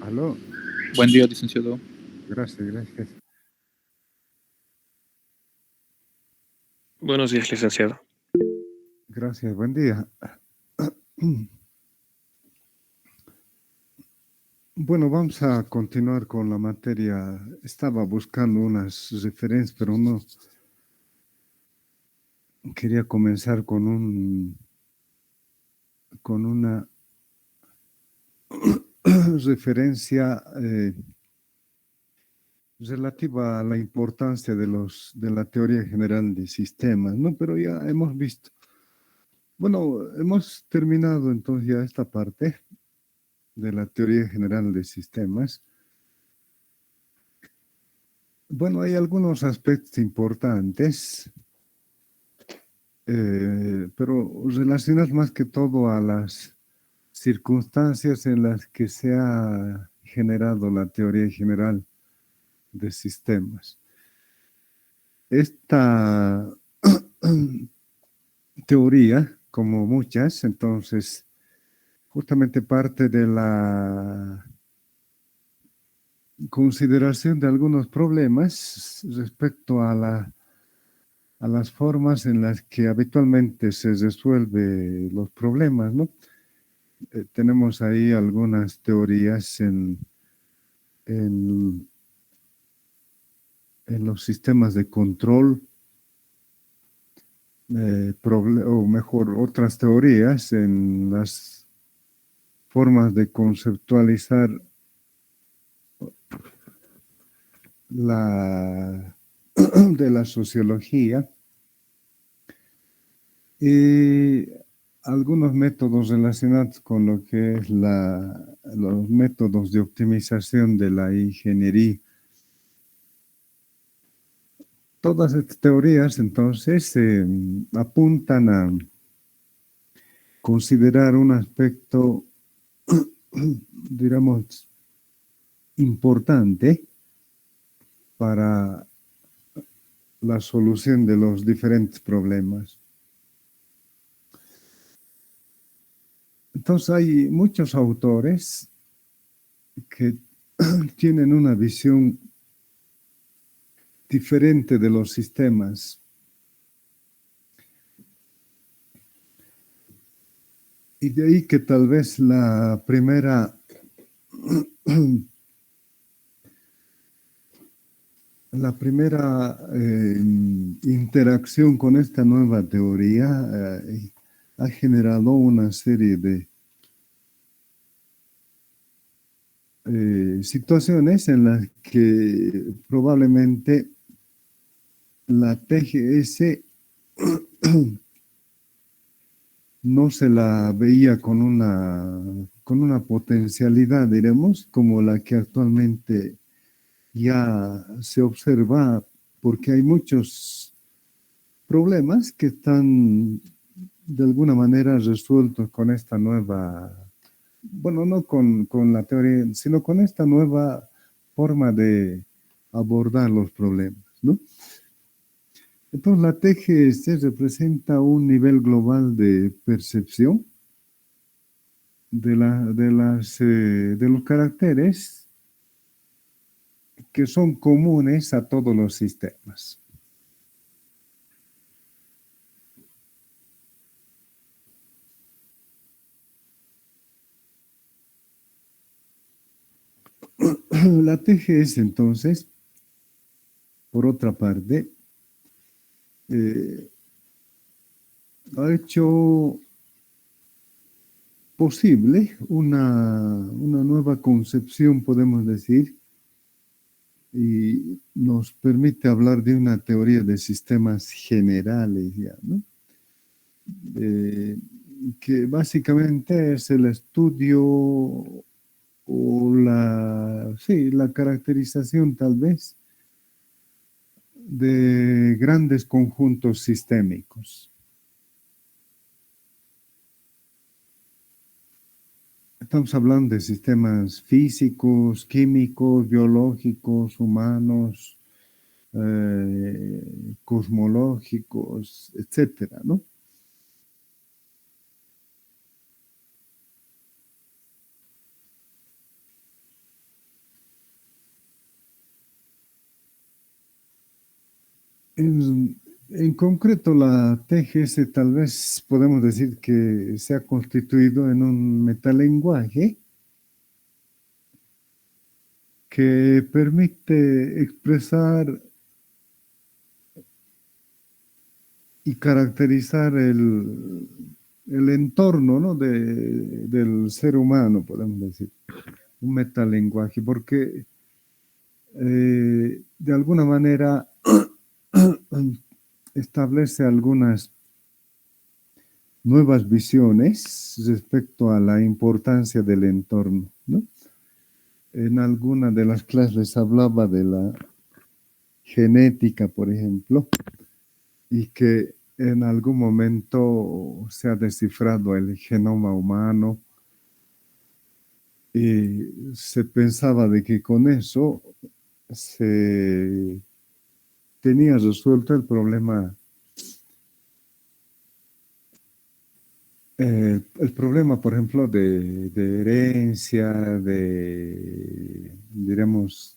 Aló, Buen día, licenciado. gracias, gracias. Buenos días, licenciado. Gracias, buen día. Bueno, vamos a continuar con la materia. Estaba buscando unas referencias, pero no quería comenzar con una referencia relativa a la importancia de la teoría general de sistemas, ¿no? Pero ya hemos visto. Bueno, hemos terminado entonces ya esta parte de la teoría general de sistemas. Bueno, hay algunos aspectos importantes, pero relacionados más que todo a las circunstancias en las que se ha generado la teoría general de sistemas. Esta teoría, como muchas, entonces, justamente parte de la consideración de algunos problemas respecto a las formas en las que habitualmente se resuelven los problemas, ¿no? Tenemos ahí algunas teorías en, en los sistemas de control, o mejor, otras teorías en las formas de conceptualizar la, de la sociología. Y algunos métodos relacionados con lo que es los métodos de optimización de la ingeniería. Todas estas teorías, entonces, apuntan a considerar un aspecto, digamos, importante para la solución de los diferentes problemas. Entonces hay muchos autores que tienen una visión diferente de los sistemas. Y de ahí que tal vez la primera interacción con esta nueva teoría ha generado una serie de situaciones en las que probablemente la TGS no se la veía con una potencialidad, diremos, como la que actualmente ya se observa, porque hay muchos problemas que están de alguna manera resueltos con esta nueva, bueno, no con la teoría, sino con esta nueva forma de abordar los problemas, ¿no? Entonces, la TGS representa un nivel global de percepción de los caracteres que son comunes a todos los sistemas. La TGS, entonces, por otra parte, ha hecho posible una nueva concepción, podemos decir, y nos permite hablar de una teoría de sistemas generales, ya, ¿no? Que básicamente es el estudio o la caracterización tal vez de grandes conjuntos sistémicos. Estamos hablando de sistemas físicos, químicos, biológicos, humanos, cosmológicos, etcétera, ¿no? En concreto, la TGS tal vez podemos decir que se ha constituido en un metalenguaje que permite expresar y caracterizar el entorno, ¿no? Del ser humano, podemos decir. Un metalenguaje, porque de alguna manera establece algunas nuevas visiones respecto a la importancia del entorno, ¿no? En alguna de las clases hablaba de la genética, por ejemplo, y que en algún momento se ha descifrado el genoma humano y se pensaba de que con eso se tenía resuelto el problema, por ejemplo, de herencia, diremos,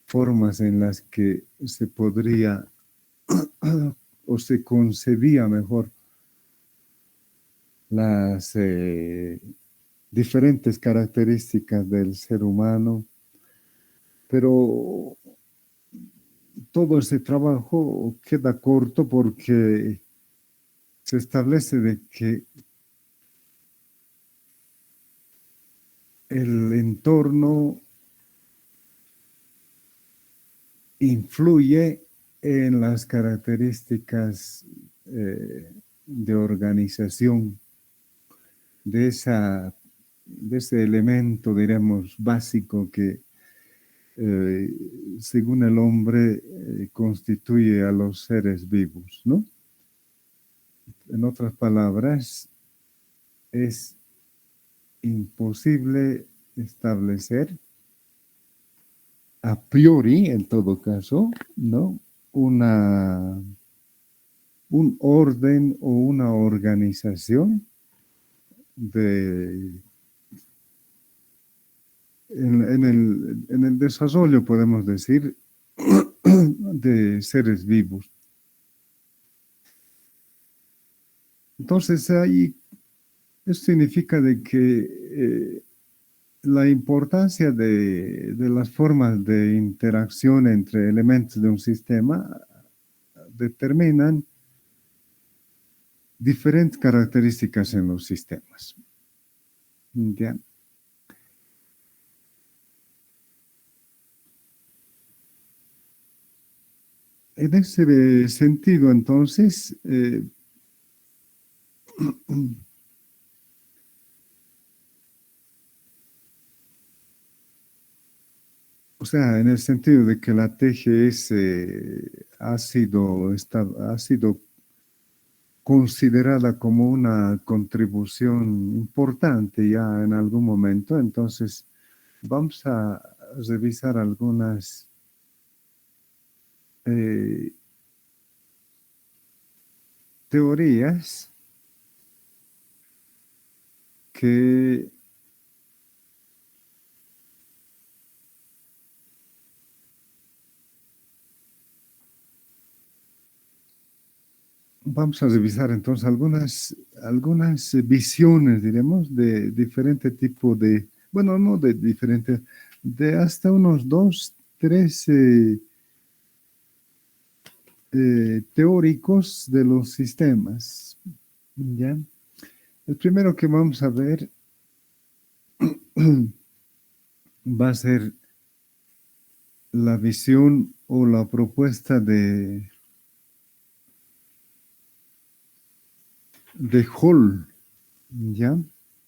formas en las que se podría o se concebía mejor las diferentes características del ser humano, pero todo ese trabajo queda corto porque se establece de que el entorno influye en las características de organización de, de ese elemento, diremos, básico que eh, según el hombre constituye a los seres vivos, ¿no? En otras palabras, es imposible establecer a priori, en todo caso, ¿no? Una, un orden o una organización de, en el desarrollo, podemos decir, de seres vivos. Entonces, ahí eso significa de que la importancia de las formas de interacción entre elementos de un sistema determinan diferentes características en los sistemas. ¿Ya? En ese sentido, entonces, o sea, en el sentido de que la TGS ha sido considerada como una contribución importante ya en algún momento, entonces vamos a revisar algunas eh, teorías que vamos a revisar entonces algunas visiones, diremos, de diferente tipo de, bueno, no de diferente, de hasta unos dos, tres teóricos de los sistemas. ¿Ya? El primero que vamos a ver va a ser la visión o la propuesta de Hall, ¿ya?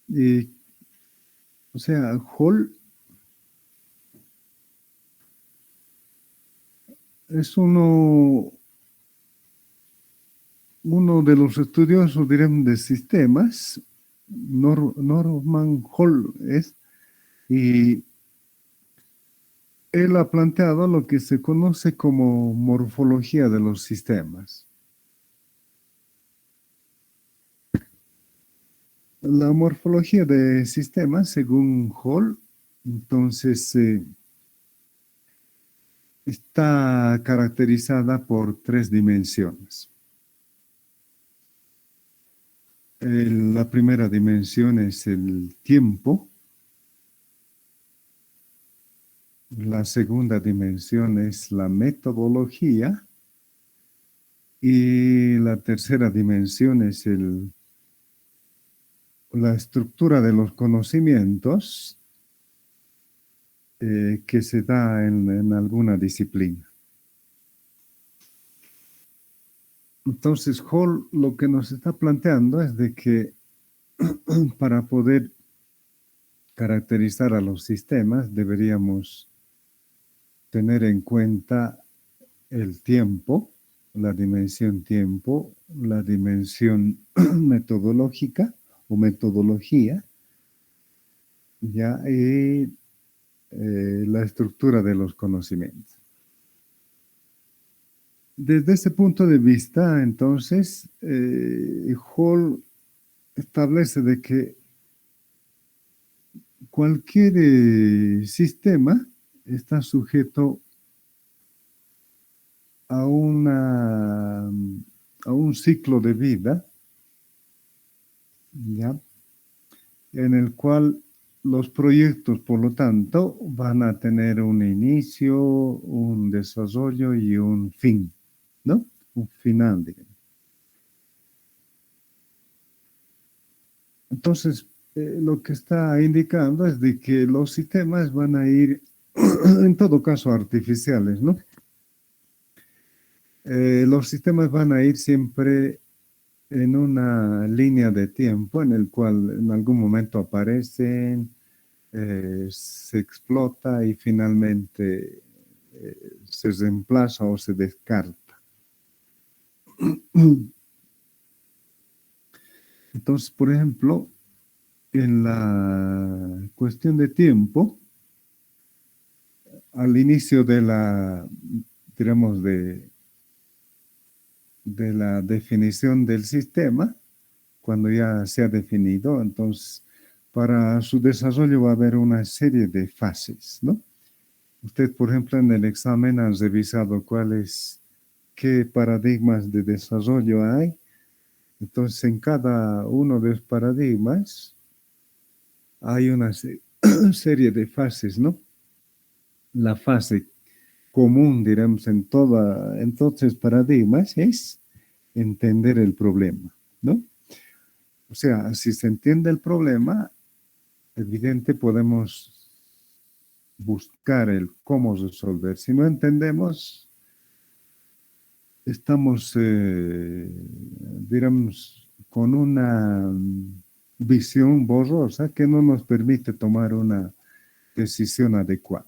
Y, o sea, Hall es uno de los estudiosos, diremos, de sistemas, Norman Hall es, y él ha planteado lo que se conoce como morfología de los sistemas. La morfología de sistemas, según Hall, entonces está caracterizada por tres dimensiones. La primera dimensión es el tiempo, la segunda dimensión es la metodología y la tercera dimensión es la estructura de los conocimientos que se da en alguna disciplina. Entonces, Hall lo que nos está planteando es de que para poder caracterizar a los sistemas deberíamos tener en cuenta el tiempo, la dimensión tiempo, la dimensión metodológica o metodología, ya, y la estructura de los conocimientos. Desde ese punto de vista, entonces, Hall establece de que cualquier sistema está sujeto a, a un ciclo de vida, ¿ya? En el cual los proyectos, por lo tanto, van a tener un inicio, un desarrollo y un fin, ¿no? Un final, digamos. Entonces, lo que está indicando es de que los sistemas van a ir, en todo caso, artificiales, ¿no? Los sistemas van a ir siempre en una línea de tiempo en el cual en algún momento aparecen, se explota y finalmente se reemplaza o se descarta. Entonces, por ejemplo, en la cuestión de tiempo, al inicio de la, digamos, de la definición del sistema, cuando ya se ha definido, entonces para su desarrollo va a haber una serie de fases, ¿no? Usted, por ejemplo, en el examen ha revisado qué paradigmas de desarrollo hay. Entonces, en cada uno de los paradigmas hay una serie de fases, ¿no? La fase común, diremos, en todos los paradigmas es entender el problema, ¿no? O sea, si se entiende el problema, evidente podemos buscar el cómo resolver. Si no entendemos, estamos, digamos, con una visión borrosa que no nos permite tomar una decisión adecuada.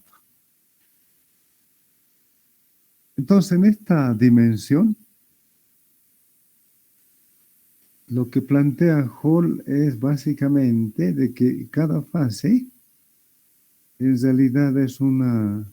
Entonces, en esta dimensión, lo que plantea Hall es básicamente de que cada fase en realidad es una...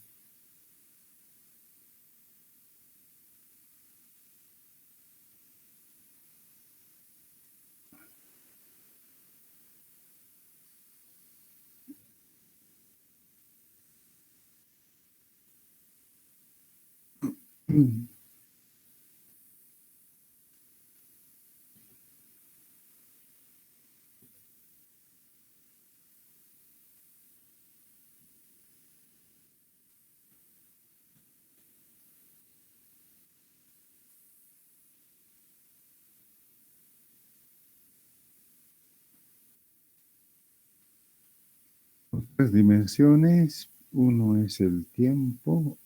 tres dimensiones. Uno es el tiempo,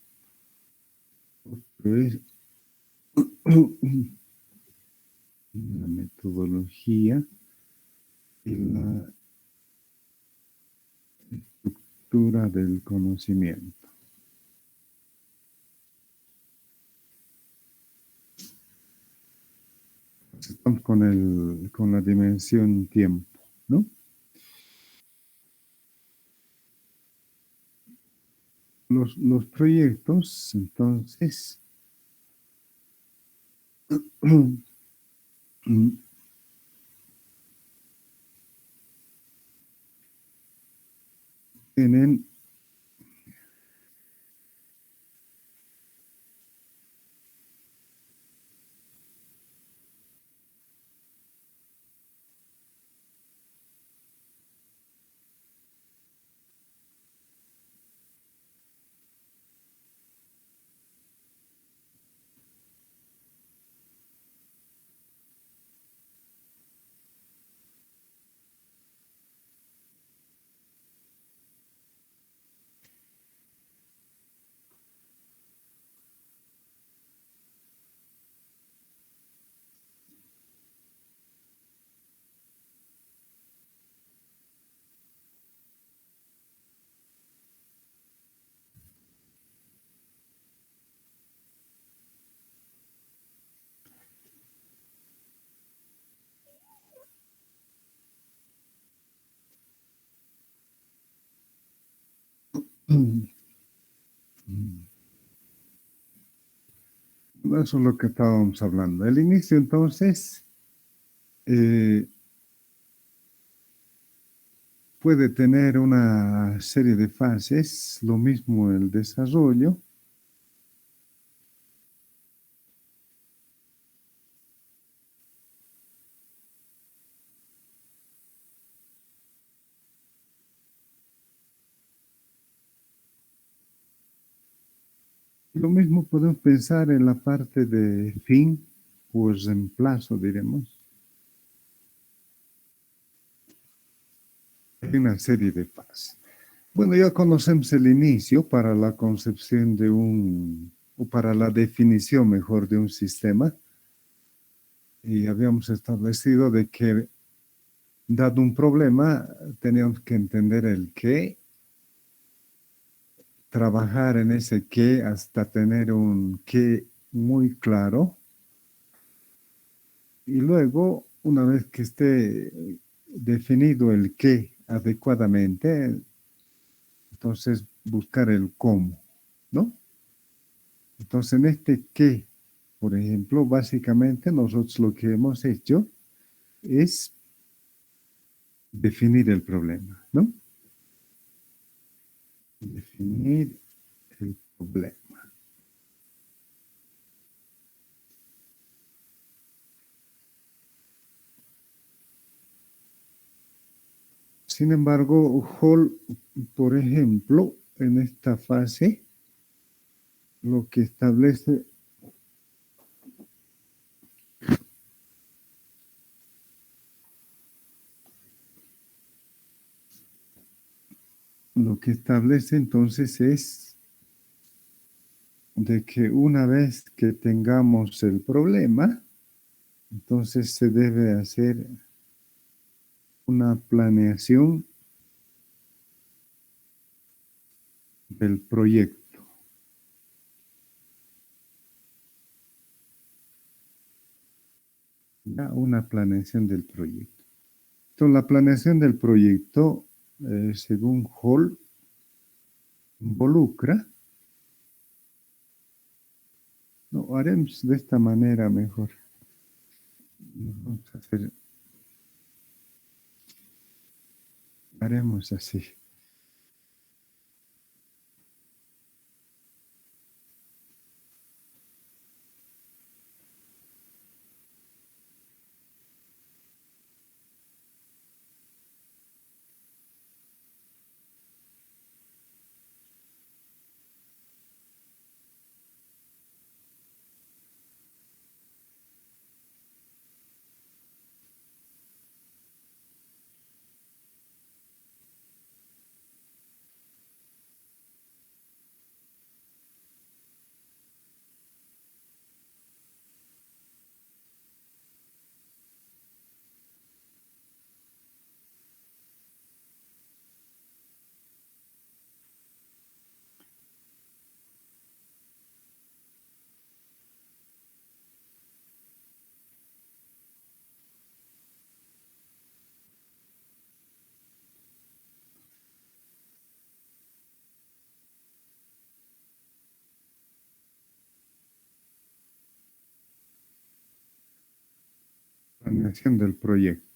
otro es la metodología y la estructura del conocimiento. Estamos con la dimensión tiempo, ¿no? Los proyectos, entonces, tienen Eso es lo que estábamos hablando. El inicio, entonces, eh, puede tener una serie de fases, lo mismo el desarrollo, lo mismo podemos pensar en la parte de fin o reemplazo, diremos. Hay una serie de fases. Bueno, ya conocemos el inicio para la concepción de o para la definición mejor de un sistema, y habíamos establecido de que, dado un problema, teníamos que entender el qué, trabajar en ese qué hasta tener un qué muy claro, y luego, una vez que esté definido el qué adecuadamente, entonces buscar el cómo, ¿no? Entonces, en este qué, por ejemplo, básicamente nosotros lo que hemos hecho es definir el problema, ¿no? Definir el problema. Sin embargo, Hall, por ejemplo, en esta fase, lo que establece, lo que establece entonces es de que una vez que tengamos el problema, entonces se debe hacer una planeación del proyecto. ¿Ya? Una planeación del proyecto. Entonces, la planeación del proyecto, según Hall, involucra, no, haremos de esta manera mejor. Vamos a hacer, haremos así. Planeación del proyecto.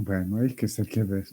Bueno, hay que se quede.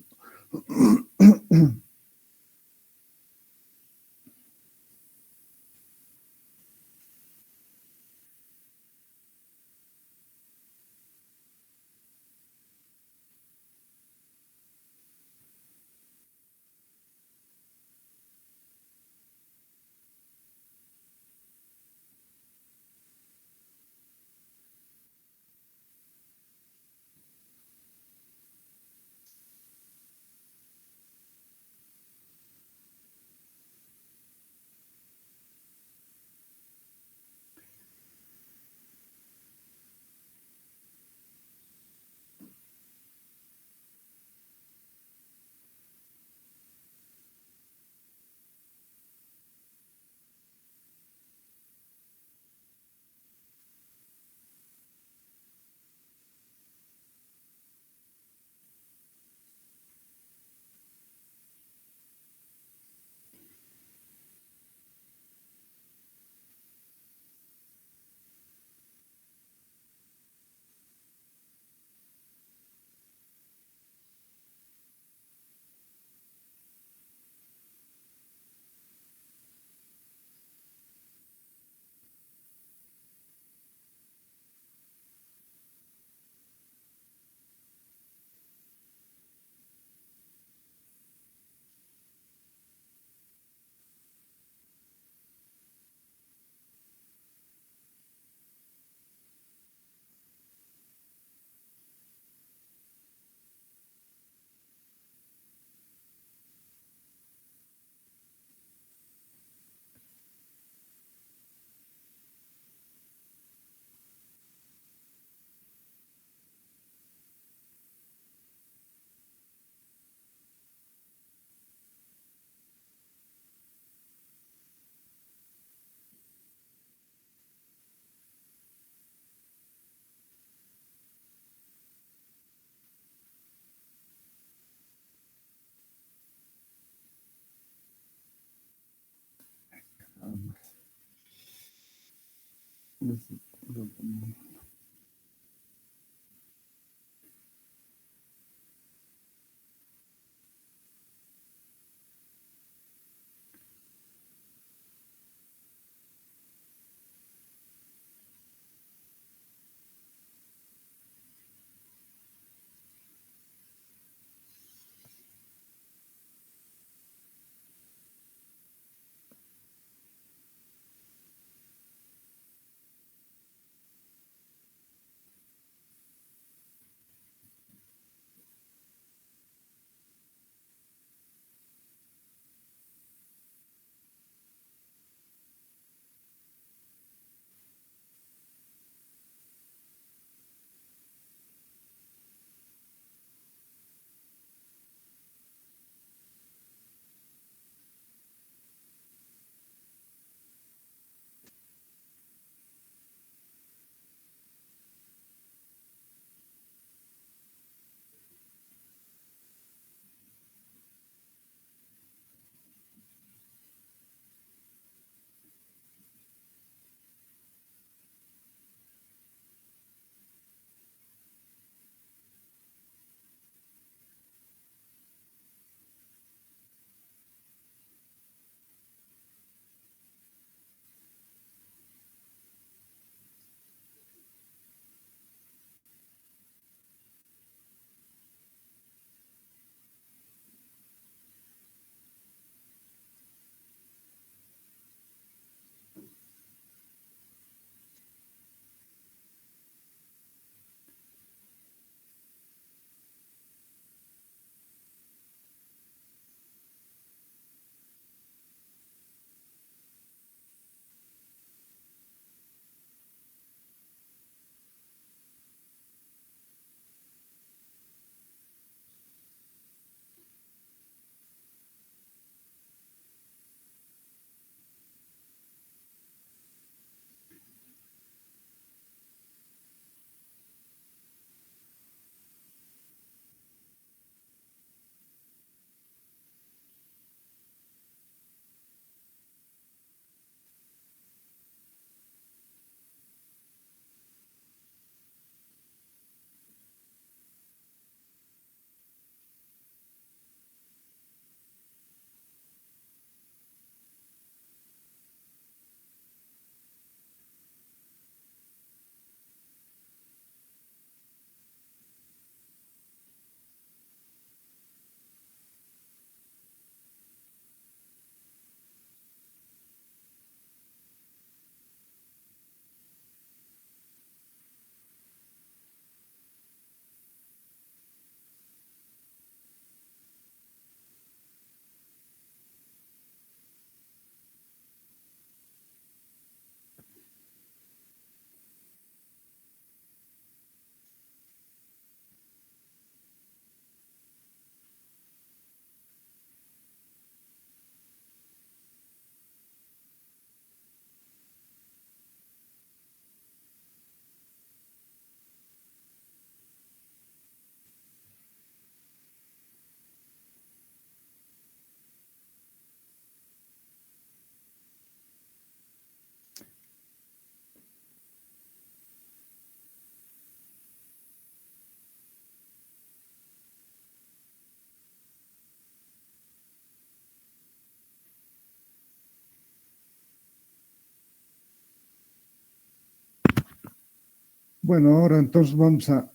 Bueno, ahora entonces vamos a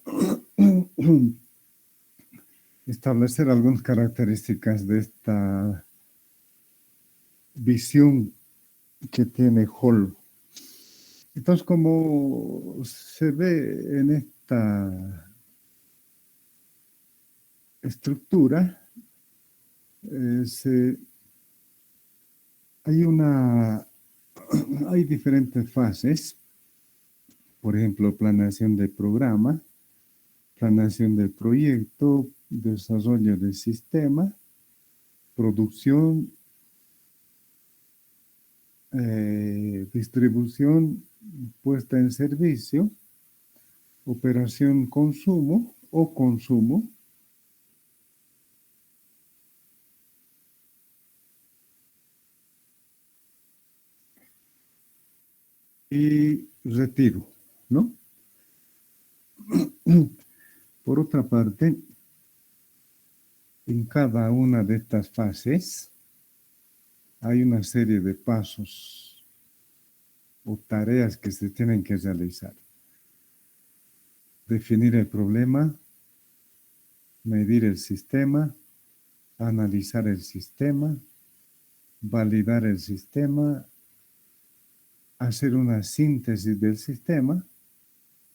establecer algunas características de esta visión que tiene Hall. Entonces, como se ve en esta estructura, hay hay diferentes fases. Por ejemplo, planeación del programa, planeación del proyecto, desarrollo del sistema, producción, distribución, puesta en servicio, operación consumo o consumo, y retiro, ¿no? Por otra parte, en cada una de estas fases hay una serie de pasos o tareas que se tienen que realizar. Definir el problema, medir el sistema, analizar el sistema, validar el sistema, hacer una síntesis del sistema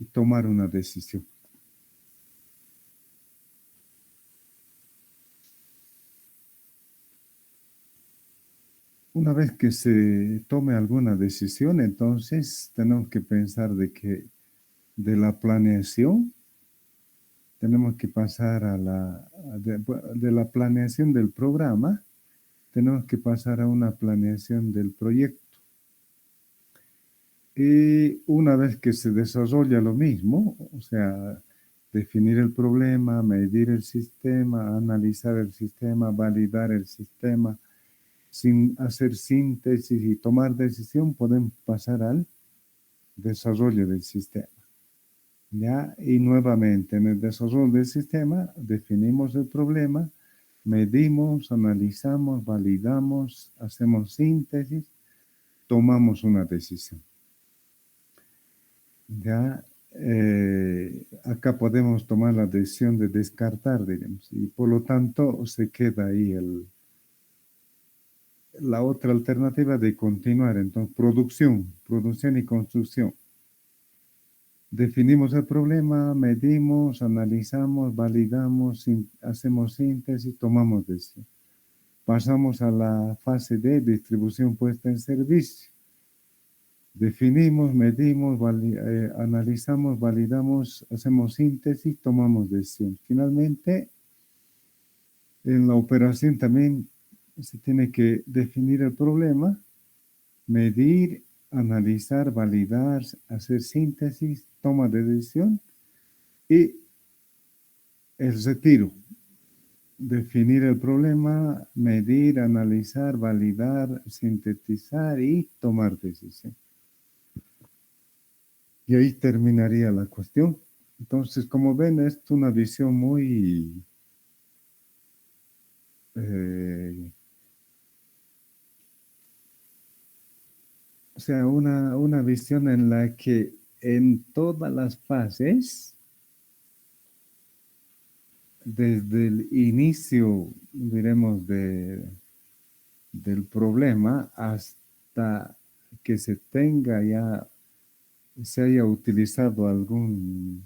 y tomar una decisión. Una vez que se tome alguna decisión, entonces tenemos que pensar de la planeación, tenemos que pasar de la planeación del programa, tenemos que pasar a una planeación del proyecto. Y una vez que se desarrolla lo mismo, o sea, definir el problema, medir el sistema, analizar el sistema, validar el sistema, sin hacer síntesis y tomar decisión, podemos pasar al desarrollo del sistema. ¿Ya? Y nuevamente, en el desarrollo del sistema, definimos el problema, medimos, analizamos, validamos, hacemos síntesis, tomamos una decisión. Ya, acá podemos tomar la decisión de descartar, digamos, y por lo tanto se queda ahí la otra alternativa de continuar. Entonces, producción y construcción. Definimos el problema, medimos, analizamos, validamos, hacemos síntesis, tomamos decisión. Pasamos a la fase de distribución puesta en servicio. Definimos, medimos, analizamos, validamos, hacemos síntesis, tomamos decisión. Finalmente, en la operación también se tiene que definir el problema, medir, analizar, validar, hacer síntesis, toma de decisión y el retiro. Definir el problema, medir, analizar, validar, sintetizar y tomar decisión. Y ahí terminaría la cuestión. Entonces, como ven, es una visión muy o sea, una visión en la que en todas las fases, desde el inicio, diremos, del problema hasta que se haya utilizado algún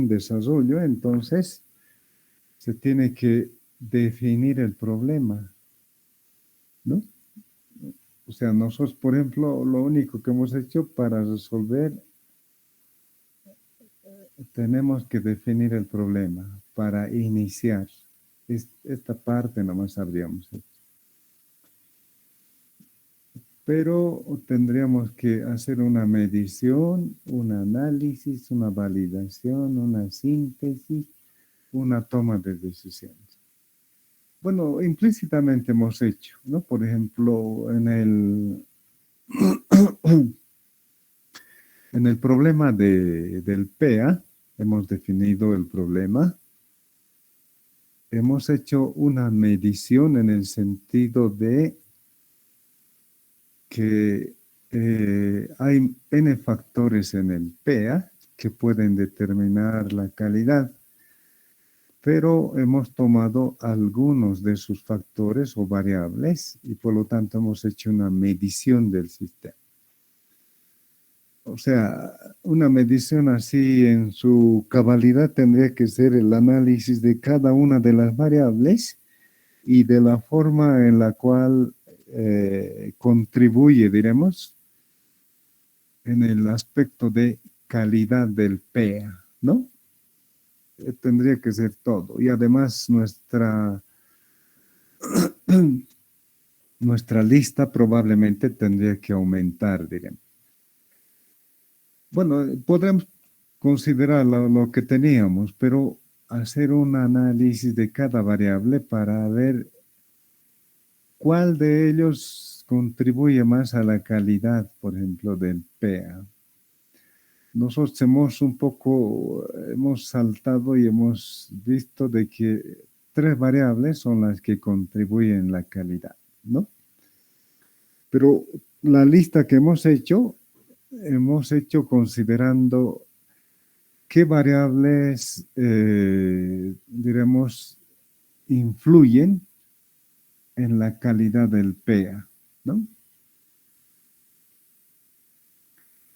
desarrollo, entonces se tiene que definir el problema, ¿no? O sea, nosotros, por ejemplo, lo único que hemos hecho para resolver, tenemos que definir el problema para iniciar. Esta parte nomás habríamos hecho. Pero tendríamos que hacer una medición, un análisis, una validación, una síntesis, una toma de decisiones. Bueno, implícitamente hemos hecho, ¿no? Por ejemplo, en el problema del PEA, hemos definido el problema. Hemos hecho una medición en el sentido de que hay N factores en el PEA que pueden determinar la calidad, pero hemos tomado algunos de sus factores o variables y por lo tanto hemos hecho una medición del sistema. O sea, una medición así en su cabalidad tendría que ser el análisis de cada una de las variables y de la forma en la cual contribuye, diremos, en el aspecto de calidad del PEA, ¿no? Tendría que ser todo. Y además nuestra lista probablemente tendría que aumentar, diremos. Bueno, podremos considerar lo que teníamos, pero hacer un análisis de cada variable para ver cuál de ellos contribuye más a la calidad, por ejemplo, del PEA. Nosotros hemos saltado y hemos visto de que 3 variables son las que contribuyen a la calidad, ¿no? Pero la lista que hemos hecho considerando qué variables, diremos, influyen en la calidad del PEA, ¿no?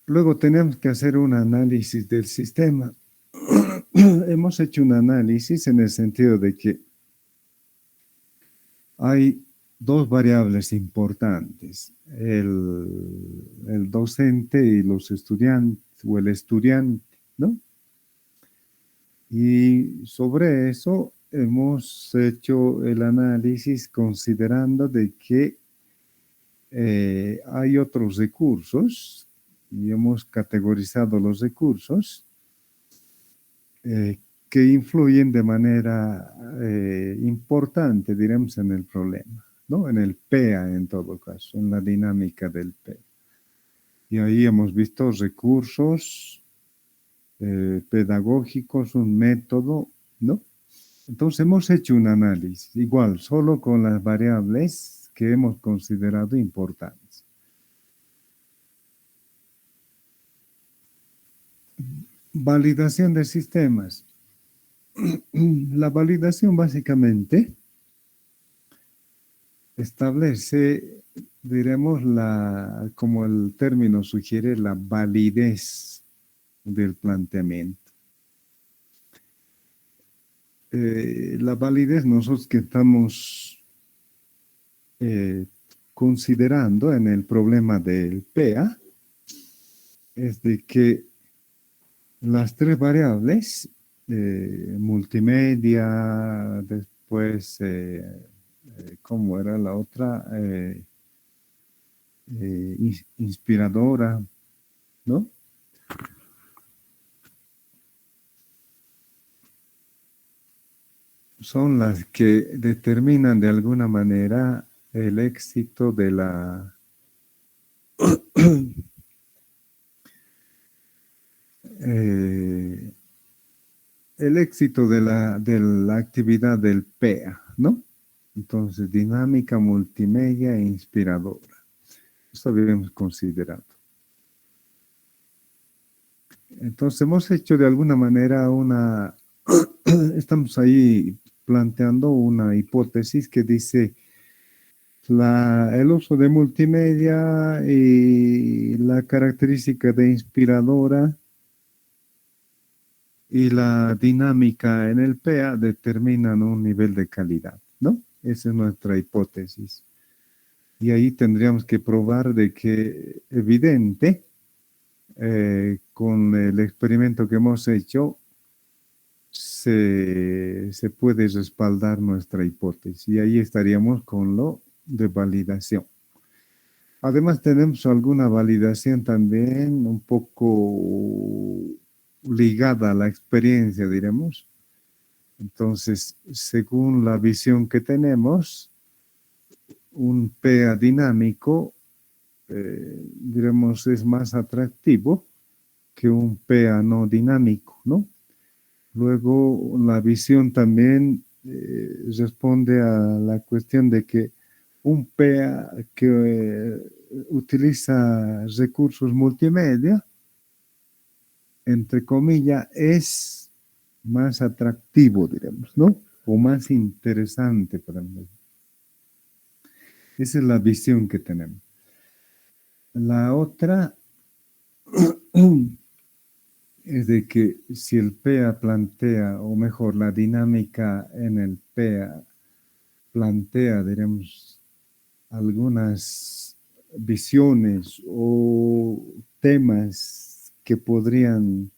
Luego tenemos que hacer un análisis del sistema. Hemos hecho un análisis en el sentido de que hay 2 variables importantes, el docente y los estudiantes, o el estudiante, ¿no? Y sobre eso hemos hecho el análisis considerando de que hay otros recursos y hemos categorizado los recursos que influyen de manera importante, diremos, en el problema, ¿no? En el PEA en todo caso, en la dinámica del PEA. Y ahí hemos visto recursos pedagógicos, un método, ¿no? Entonces hemos hecho un análisis, igual, solo con las variables que hemos considerado importantes. Validación de sistemas. La validación básicamente establece, diremos, como el término sugiere, la validez del planteamiento. La validez nosotros que estamos considerando en el problema del PEA es de que las 3 variables, multimedia, después, ¿cómo era la otra? Inspiradora, ¿no? Son las que determinan de alguna manera el éxito de la el éxito de la actividad del PEA, ¿no? Entonces, dinámica, multimedia e inspiradora. Eso habíamos considerado. Entonces, hemos hecho de alguna manera estamos ahí planteando una hipótesis que dice el uso de multimedia y la característica de inspiradora y la dinámica en el PEA determinan un nivel de calidad, ¿no? Esa es nuestra hipótesis. Y ahí tendríamos que probar de que evidente, con el experimento que hemos hecho, se puede respaldar nuestra hipótesis. Y ahí estaríamos con lo de validación. Además tenemos alguna validación también un poco ligada a la experiencia, diremos. Entonces, según la visión que tenemos, un PEA dinámico, diremos, es más atractivo que un PEA no dinámico, ¿no? Luego, la visión también responde a la cuestión de que un PEA que utiliza recursos multimedia, entre comillas, es más atractivo, diremos, ¿no? O más interesante para mí. Esa es la visión que tenemos. La otra es de que si el PEA plantea, o mejor, la dinámica en el PEA plantea, diremos, algunas visiones o temas que podrían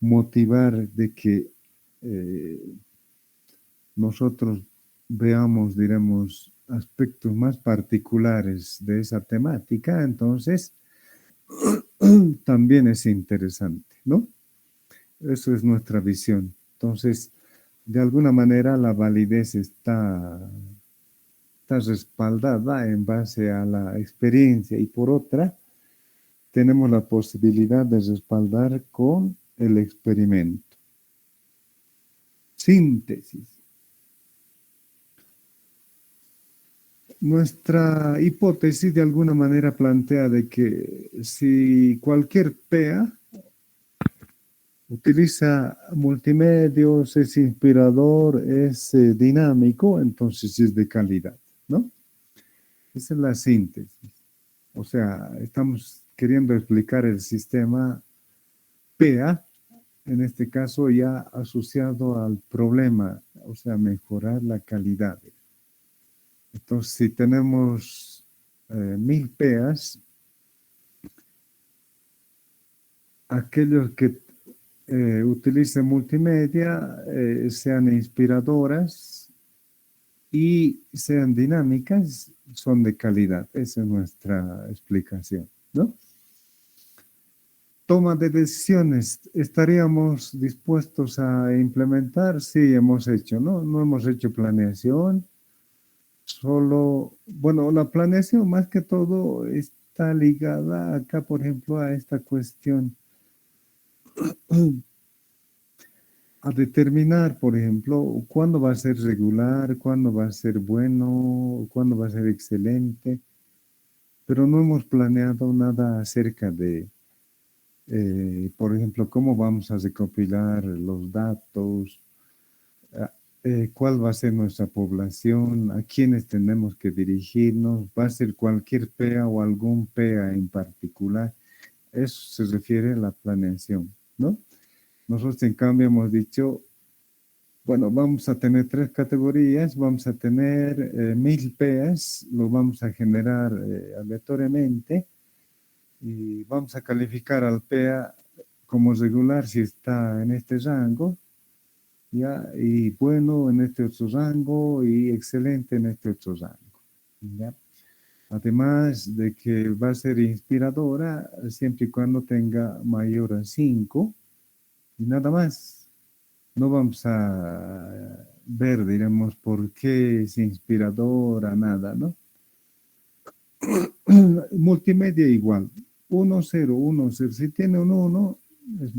motivar de que eh, nosotros veamos, diremos, aspectos más particulares de esa temática, entonces también es interesante, ¿no? Eso es nuestra visión. Entonces, de alguna manera la validez está respaldada en base a la experiencia y por otra, tenemos la posibilidad de respaldar con el experimento. Síntesis. Nuestra hipótesis de alguna manera plantea de que si cualquier PEA utiliza multimedios, es inspirador, es dinámico, entonces es de calidad, ¿no? Esa es la síntesis. O sea, estamos queriendo explicar el sistema PEA, en este caso ya asociado al problema, o sea, mejorar la calidad. Entonces, si tenemos 1000 PEAs, aquellos que utilicen multimedia sean inspiradoras y sean dinámicas, son de calidad. Esa es nuestra explicación, ¿no? Toma de decisiones, ¿estaríamos dispuestos a implementar? Sí, hemos hecho, ¿no? No hemos hecho planeación, solo, bueno, la planeación más que todo está ligada acá, por ejemplo, a esta cuestión, a determinar, por ejemplo, cuándo va a ser regular, cuándo va a ser bueno, cuándo va a ser excelente, pero no hemos planeado nada acerca de por ejemplo, cómo vamos a recopilar los datos, ah, cuál va a ser nuestra población, a quiénes tenemos que dirigirnos, va a ser cualquier PEA o algún PEA en particular. Eso se refiere a la planeación, ¿no? Nosotros, en cambio, hemos dicho, bueno, vamos a tener 3 categorías, vamos a tener 1000 PEAs, lo vamos a generar aleatoriamente y vamos a calificar al PEA como regular si está en este rango, ¿ya? Y bueno en este otro rango y excelente en este otro rango, ¿ya? Además de que va a ser inspiradora siempre y cuando tenga mayor a 5 y nada más. No vamos a ver, diremos, por qué es inspiradora, nada, ¿no? Multimedia igual. 1, 0, 1, 0. Si tiene un 1, es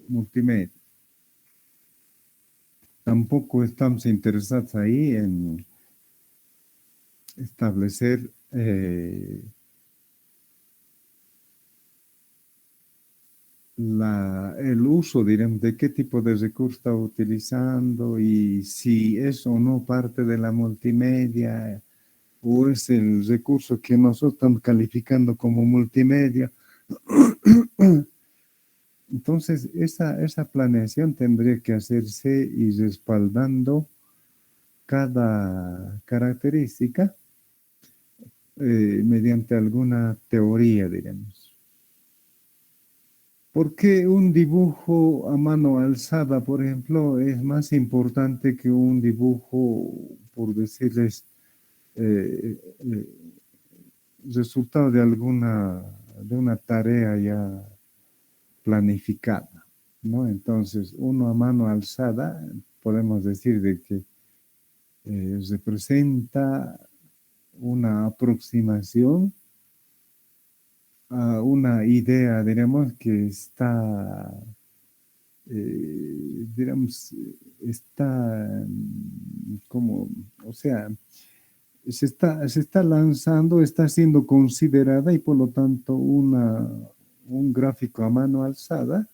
multimedia. Tampoco estamos interesados ahí en establecer el uso, diremos, de qué tipo de recurso está utilizando y si es o no parte de la multimedia o es el recurso que nosotros estamos calificando como multimedia. Entonces, esa planeación tendría que hacerse y respaldando cada característica mediante alguna teoría, diremos. ¿Por qué un dibujo a mano alzada, por ejemplo, es más importante que un dibujo, por decirles, eh, eh, resultado de una tarea ya planificada, ¿no? Entonces, uno a mano alzada, podemos decir de que representa una aproximación a una idea, diremos, que está, digamos, está como, o sea, se está lanzando, está siendo considerada y por lo tanto un gráfico a mano alzada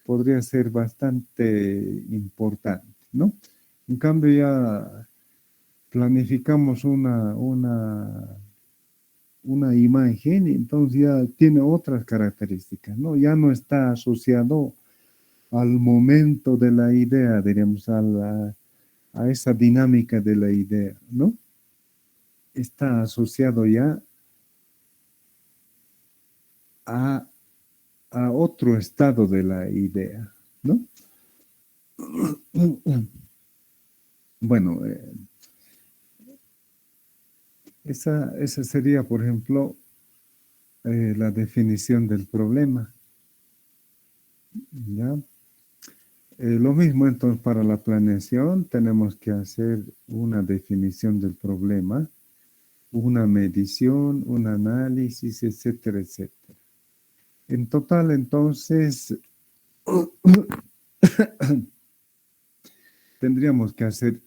podría ser bastante importante, ¿no? En cambio ya planificamos una imagen, entonces ya tiene otras características, ¿no? Ya no está asociado al momento de la idea, diríamos, a esa dinámica de la idea, ¿no? Está asociado ya a, a otro estado de la idea, ¿no? Bueno, esa sería, por ejemplo, la definición del problema, ¿ya? Lo mismo entonces para la planeación, tenemos que hacer una definición del problema, una medición, un análisis, etcétera, etcétera. En total, entonces, tendríamos que hacer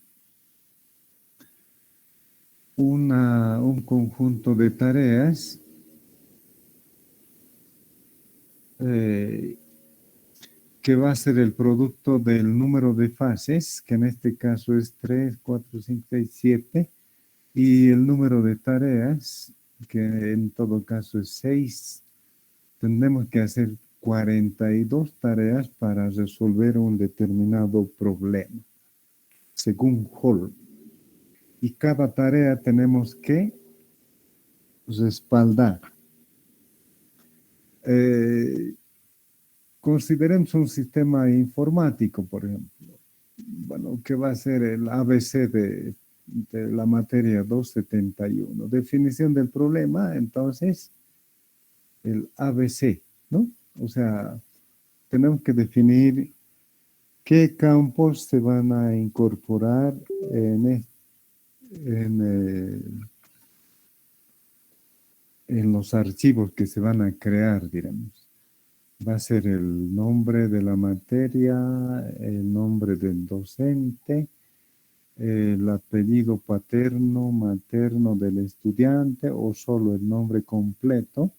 un conjunto de tareas eh, que va a ser el producto del número de fases, que en este caso es 3, 4, 5, 6, 7, y el número de tareas, que en todo caso es 6. Tendremos que hacer 42 tareas para resolver un determinado problema, según Holm. Y cada tarea tenemos que respaldar. Eh, Consideremos un sistema informático, por ejemplo. Bueno, que va a ser el ABC de la materia 271. Definición del problema, entonces, el ABC, ¿no? O sea, tenemos que definir qué campos se van a incorporar en, en los archivos que se van a crear, diremos. Va a ser el nombre de la materia, el nombre del docente, el apellido paterno, materno del estudiante o solo el nombre completo,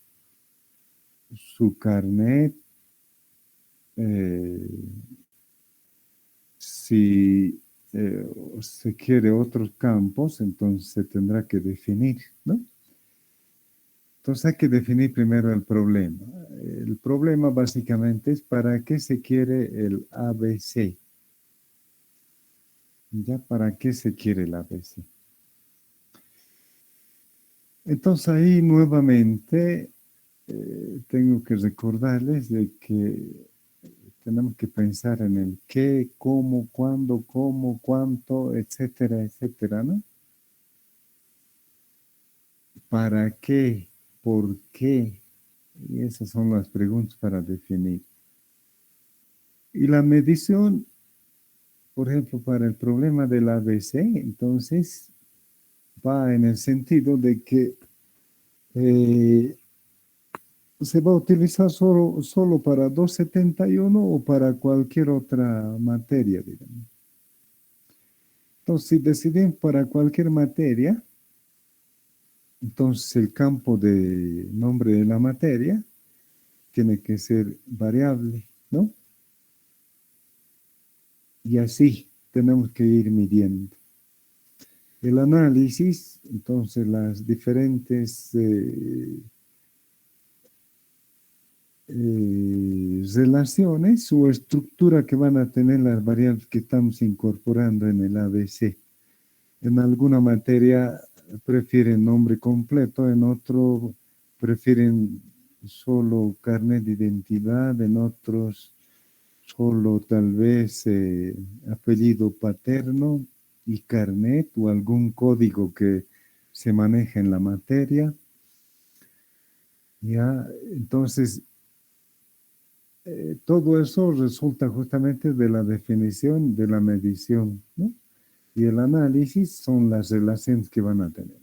su carnet, eh, si se quiere otros campos, entonces se tendrá que definir, ¿no? Entonces hay que definir primero el problema. El problema básicamente es para qué se quiere el ABC. ¿Ya para qué se quiere el ABC? Entonces ahí nuevamente tengo que recordarles de que tenemos que pensar en el qué, cómo, cuándo, cómo, cuánto, etcétera, etcétera, ¿no? ¿Para qué? ¿Por qué? Y esas son las preguntas para definir. Y la medición, por ejemplo, para el problema del ABC, entonces va en el sentido de que eh, se va a utilizar solo para 271 o para cualquier otra materia, digamos. Entonces, si decidimos para cualquier materia, entonces el campo de nombre de la materia tiene que ser variable, ¿no? Y así tenemos que ir midiendo. El análisis, entonces las diferentes relaciones o estructura que van a tener las variables que estamos incorporando en el ABC. En alguna materia prefieren nombre completo, en otro prefieren solo carnet de identidad, en otros solo tal vez apellido paterno y carnet o algún código que se maneja en la materia. Ya, entonces, todo eso resulta justamente de la definición de la medición, ¿no? Y el análisis son las relaciones que van a tener.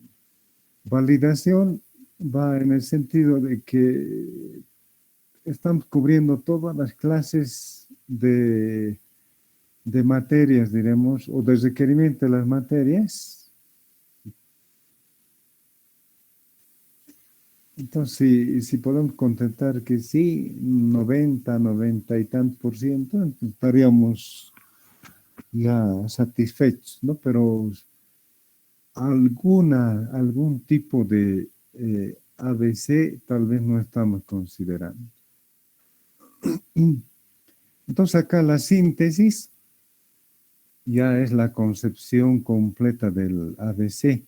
Validación va en el sentido de que estamos cubriendo todas las clases de materias, diremos, o de requerimiento de las materias, Entonces, si podemos contentar que sí, 90 y tantos por ciento, entonces estaríamos ya satisfechos, ¿no? Pero algún tipo de ABC tal vez no estamos considerando. Entonces acá la síntesis ya es la concepción completa del ABC.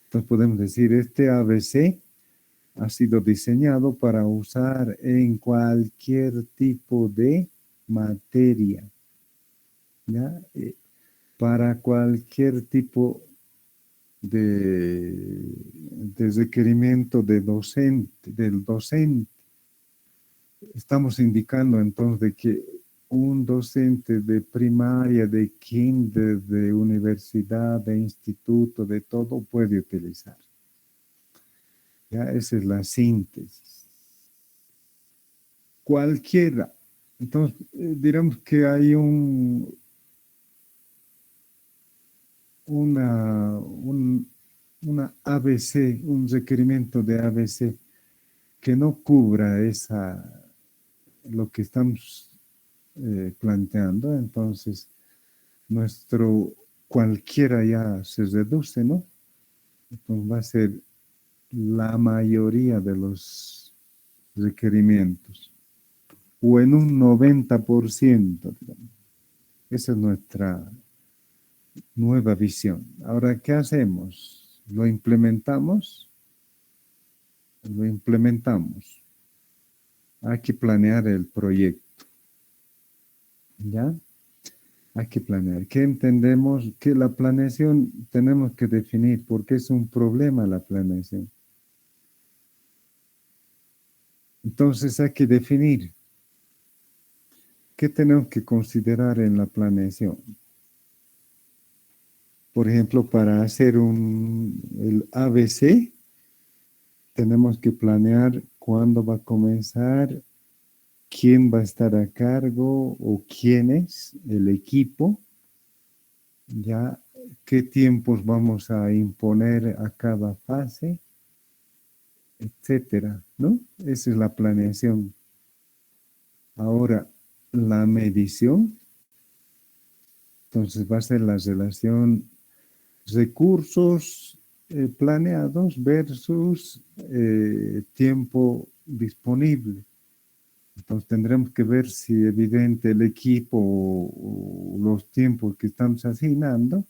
Entonces podemos decir, este ABC ha sido diseñado para usar en cualquier tipo de materia, ¿ya? Para cualquier tipo de requerimiento del docente. Estamos indicando entonces de que un docente de primaria, de kinder, de universidad, de instituto, de todo puede utilizar. Ya, esa es la síntesis. Cualquiera. Entonces, diremos que hay una ABC, un requerimiento de ABC que no cubra lo que estamos planteando, entonces nuestro cualquiera ya se reduce, ¿no? Entonces va a ser la mayoría de los requerimientos, o en un 90%, digamos. Esa es nuestra nueva visión. Ahora, ¿qué hacemos? ¿Lo implementamos? Lo implementamos. Hay que planear el proyecto, ¿ya? Hay que planear. ¿Qué entendemos? Que la planeación tenemos que definir porque es un problema la planeación. Entonces hay que definir qué tenemos que considerar en la planeación. Por ejemplo, para hacer el ABC, tenemos que planear cuándo va a comenzar, quién va a estar a cargo o quién es el equipo, ya qué tiempos vamos a imponer a cada fase, etcétera, ¿no? Esa es la planeación. Ahora, la medición, entonces va a ser la relación recursos planeados versus tiempo disponible. Entonces tendremos que ver si evidente el equipo o los tiempos que estamos asignando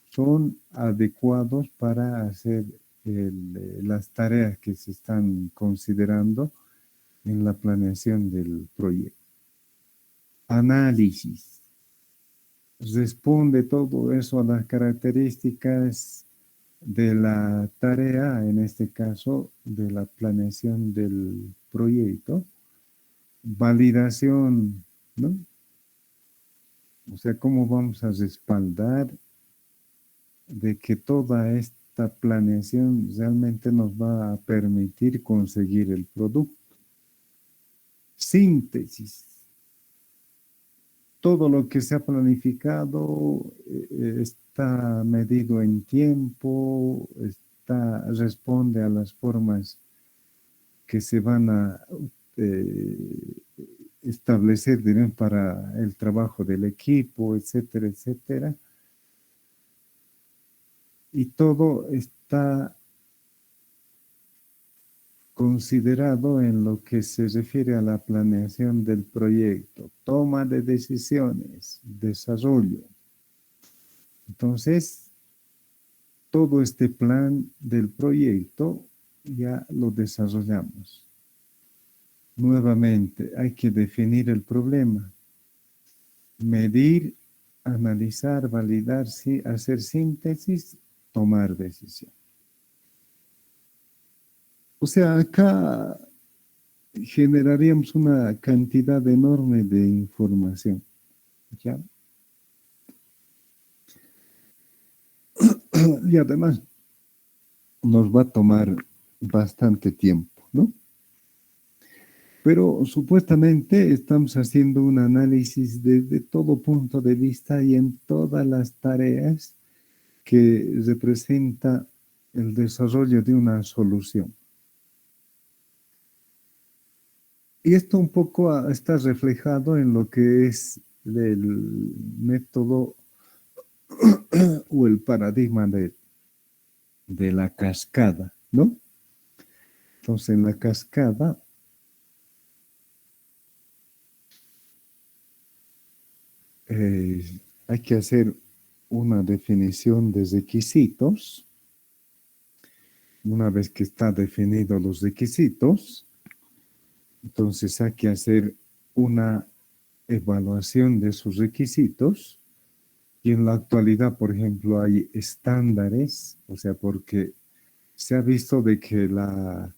son adecuados para hacer las tareas que se están considerando en la planeación del proyecto. Análisis. Responde todo eso a las características de la tarea, en este caso, de la planeación del proyecto. Validación, ¿no? O sea, cómo vamos a respaldar de que toda esta planeación realmente nos va a permitir conseguir el producto. Síntesis. Todo lo que se ha planificado está medido en tiempo, responde a las formas que se van a eh, establecer, digamos, para el trabajo del equipo, etcétera, etcétera. Y todo está considerado en lo que se refiere a la planeación del proyecto, toma de decisiones, desarrollo. Entonces, todo este plan del proyecto ya lo desarrollamos. Nuevamente, hay que definir el problema, medir, analizar, validar, hacer síntesis, tomar decisión. O sea, acá generaríamos una cantidad enorme de información, ¿ya? Y además nos va a tomar bastante tiempo, ¿no? Pero supuestamente estamos haciendo un análisis desde todo punto de vista y en todas las tareas que representa el desarrollo de una solución. Y esto un poco está reflejado en lo que es el método o el paradigma de la cascada, ¿no? Entonces, en la cascada hay que hacer una definición de requisitos. Una vez que está definidos los requisitos, entonces hay que hacer una evaluación de esos requisitos. Y en la actualidad, por ejemplo, hay estándares, o sea, porque se ha visto de que la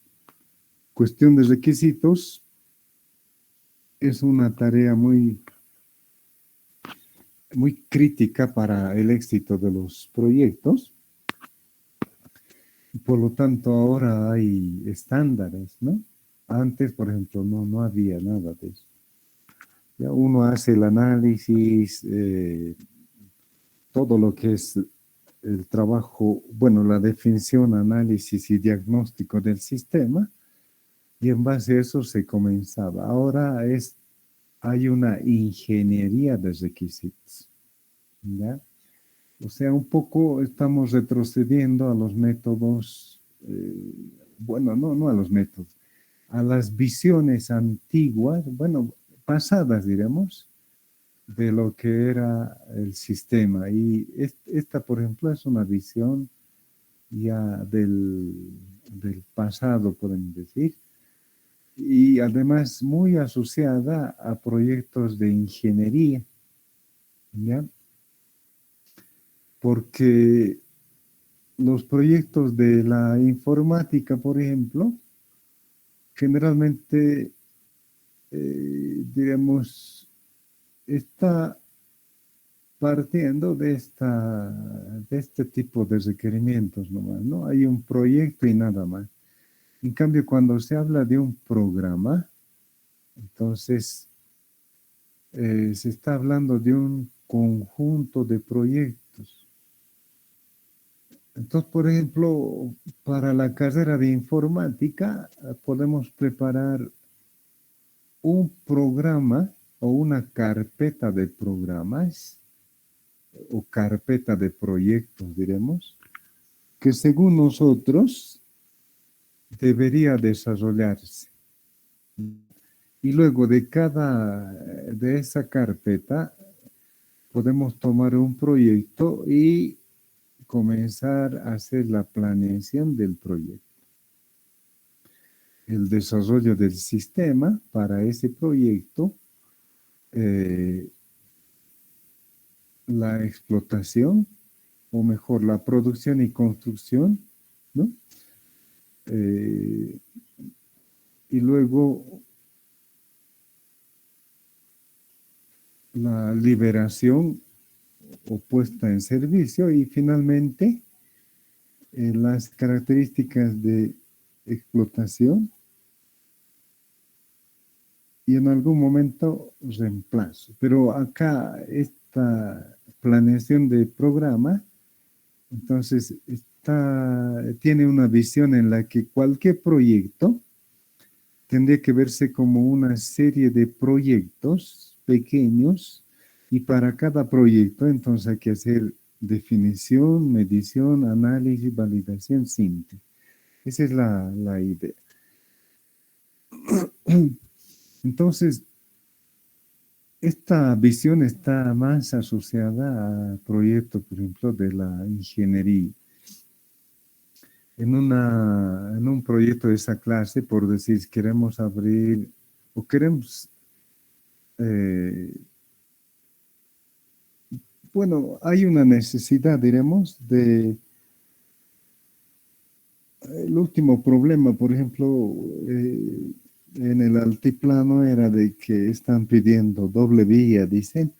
cuestión de requisitos es una tarea muy crítica para el éxito de los proyectos. Por lo tanto, ahora hay estándares, ¿no? Antes, por ejemplo, no había nada de eso. Ya uno hace el análisis, todo lo que es el trabajo, bueno, la definición, análisis y diagnóstico del sistema, y en base a eso se comenzaba. Ahora hay una ingeniería de requisitos, ¿ya? O sea, un poco estamos retrocediendo a los métodos, bueno, no a los métodos, a las visiones antiguas, bueno, pasadas, diremos, de lo que era el sistema. Y esta, por ejemplo, es una visión ya del pasado, podemos decir, y además muy asociada a proyectos de ingeniería, ¿ya? Porque los proyectos de la informática, por ejemplo, generalmente, diremos, está partiendo de este tipo de requerimientos nomás, ¿no? Hay un proyecto y nada más. En cambio, cuando se habla de un programa, entonces se está hablando de un conjunto de proyectos. Entonces, por ejemplo, para la carrera de informática, podemos preparar un programa o una carpeta de programas o carpeta de proyectos, diremos, que según nosotros debería desarrollarse. Y luego de esa carpeta, podemos tomar un proyecto y comenzar a hacer la planeación del proyecto. El desarrollo del sistema para ese proyecto, eh, la explotación, o mejor, la producción y construcción, ¿no? Eh, y luego la liberación o puesta en servicio y finalmente las características de explotación y en algún momento reemplazo. Pero acá esta planeación de programa, entonces tiene una visión en la que cualquier proyecto tendría que verse como una serie de proyectos pequeños y para cada proyecto entonces hay que hacer definición, medición, análisis, validación, síntesis. Esa es la idea. Entonces, esta visión está más asociada a proyectos, por ejemplo, de la ingeniería. En un proyecto de esa clase, por decir, queremos abrir o queremos, eh, bueno, hay una necesidad, diremos, el último problema, por ejemplo, en el altiplano era de que están pidiendo doble vía, dicen.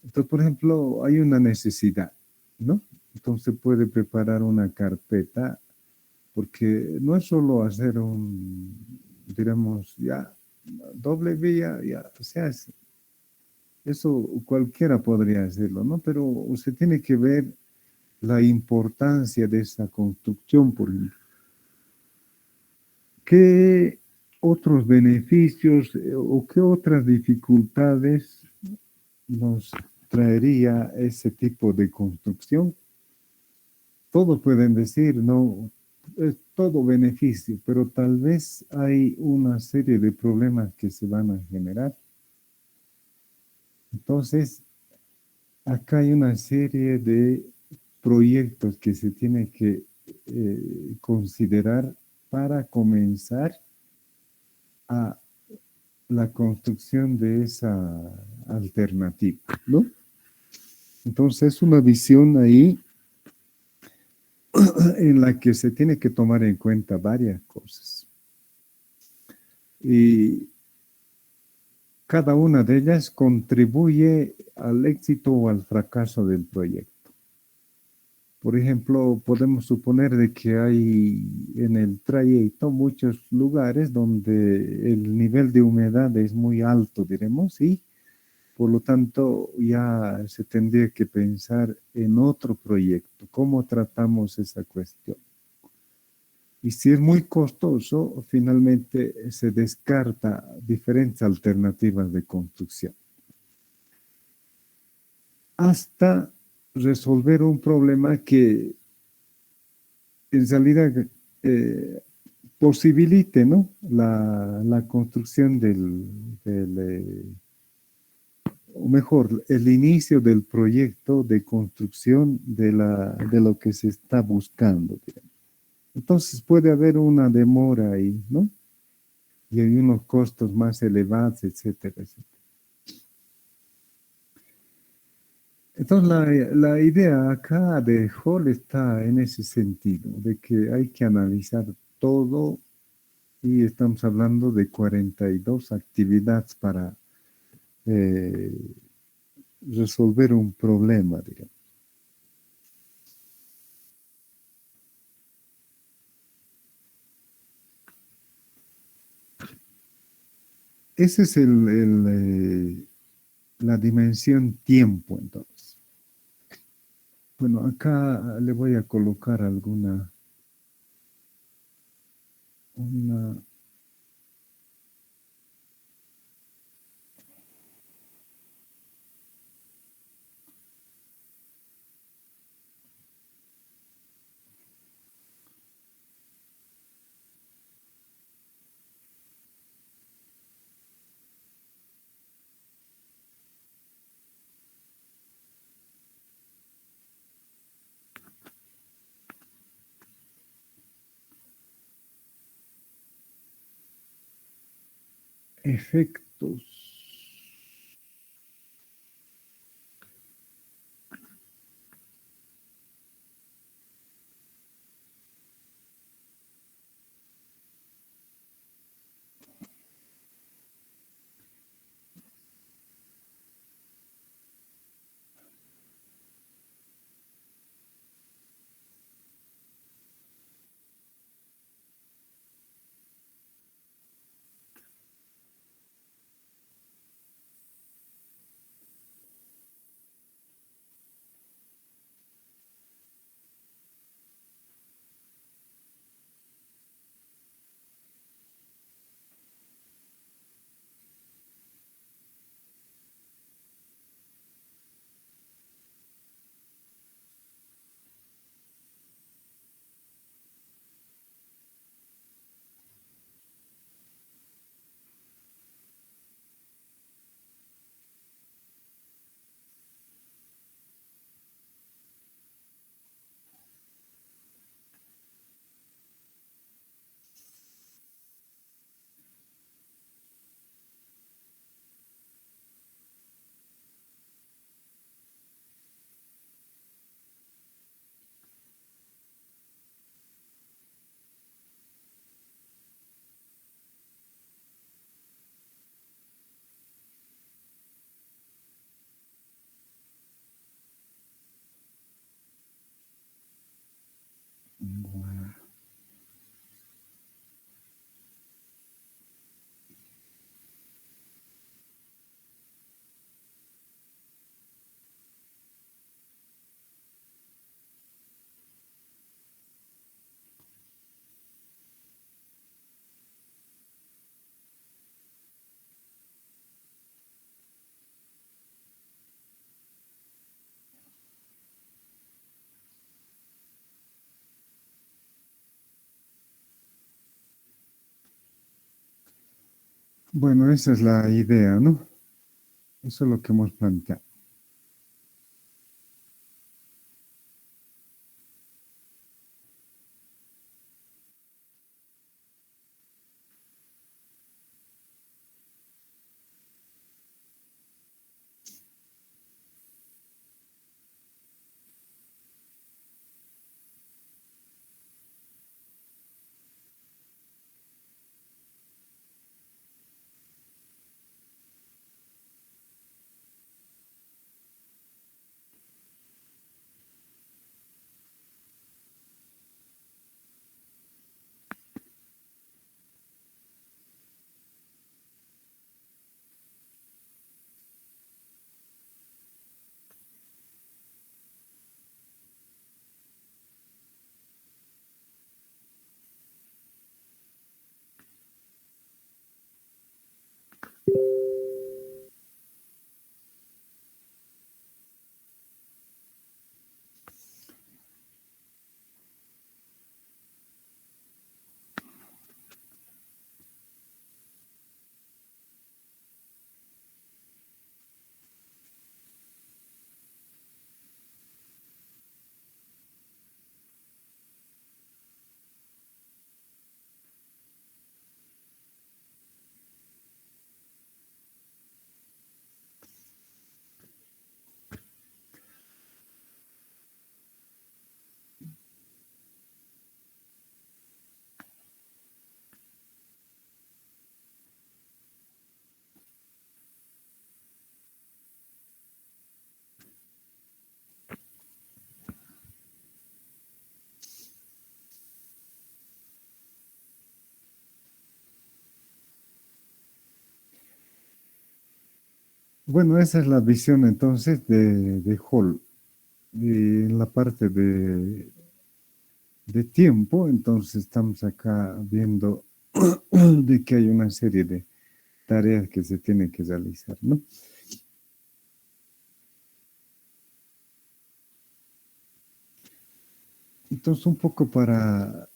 Entonces, por ejemplo, hay una necesidad, ¿no? Entonces puede preparar una carpeta, porque no es solo hacer digamos, ya, doble vía, ya se hace. Eso cualquiera podría hacerlo, ¿no? Pero usted tiene que ver la importancia de esa construcción, por ejemplo. ¿Qué otros beneficios o qué otras dificultades nos traería ese tipo de construcción? Todos pueden decir, no, es todo beneficio, pero tal vez hay una serie de problemas que se van a generar. Entonces, acá hay una serie de proyectos que se tiene que considerar para comenzar a la construcción de esa alternativa, ¿no? Entonces, una visión ahí en la que se tiene que tomar en cuenta varias cosas. Y cada una de ellas contribuye al éxito o al fracaso del proyecto. Por ejemplo, podemos suponer de que hay en el trayecto muchos lugares donde el nivel de humedad es muy alto, diremos, y por lo tanto ya se tendría que pensar en otro proyecto, cómo tratamos esa cuestión. Y si es muy costoso, finalmente se descarta diferentes alternativas de construcción hasta resolver un problema que en realidad eh, posibilite, ¿no? La construcción o mejor, el inicio del proyecto de construcción de lo que se está buscando, digamos. Entonces puede haber una demora ahí, ¿no? Y hay unos costos más elevados, etcétera, etcétera. Entonces la idea acá de Hall está en ese sentido, de que hay que analizar todo y estamos hablando de 42 actividades para eh, resolver un problema, digamos. Ese es la dimensión tiempo, entonces. Bueno, acá le voy a colocar una, efectos. Bueno, esa es la idea, ¿no? Eso es lo que hemos planteado. Bueno, esa es la visión entonces de Hall. Y en la parte de tiempo, entonces estamos acá viendo de que hay una serie de tareas que se tienen que realizar, ¿no? Entonces, un poco para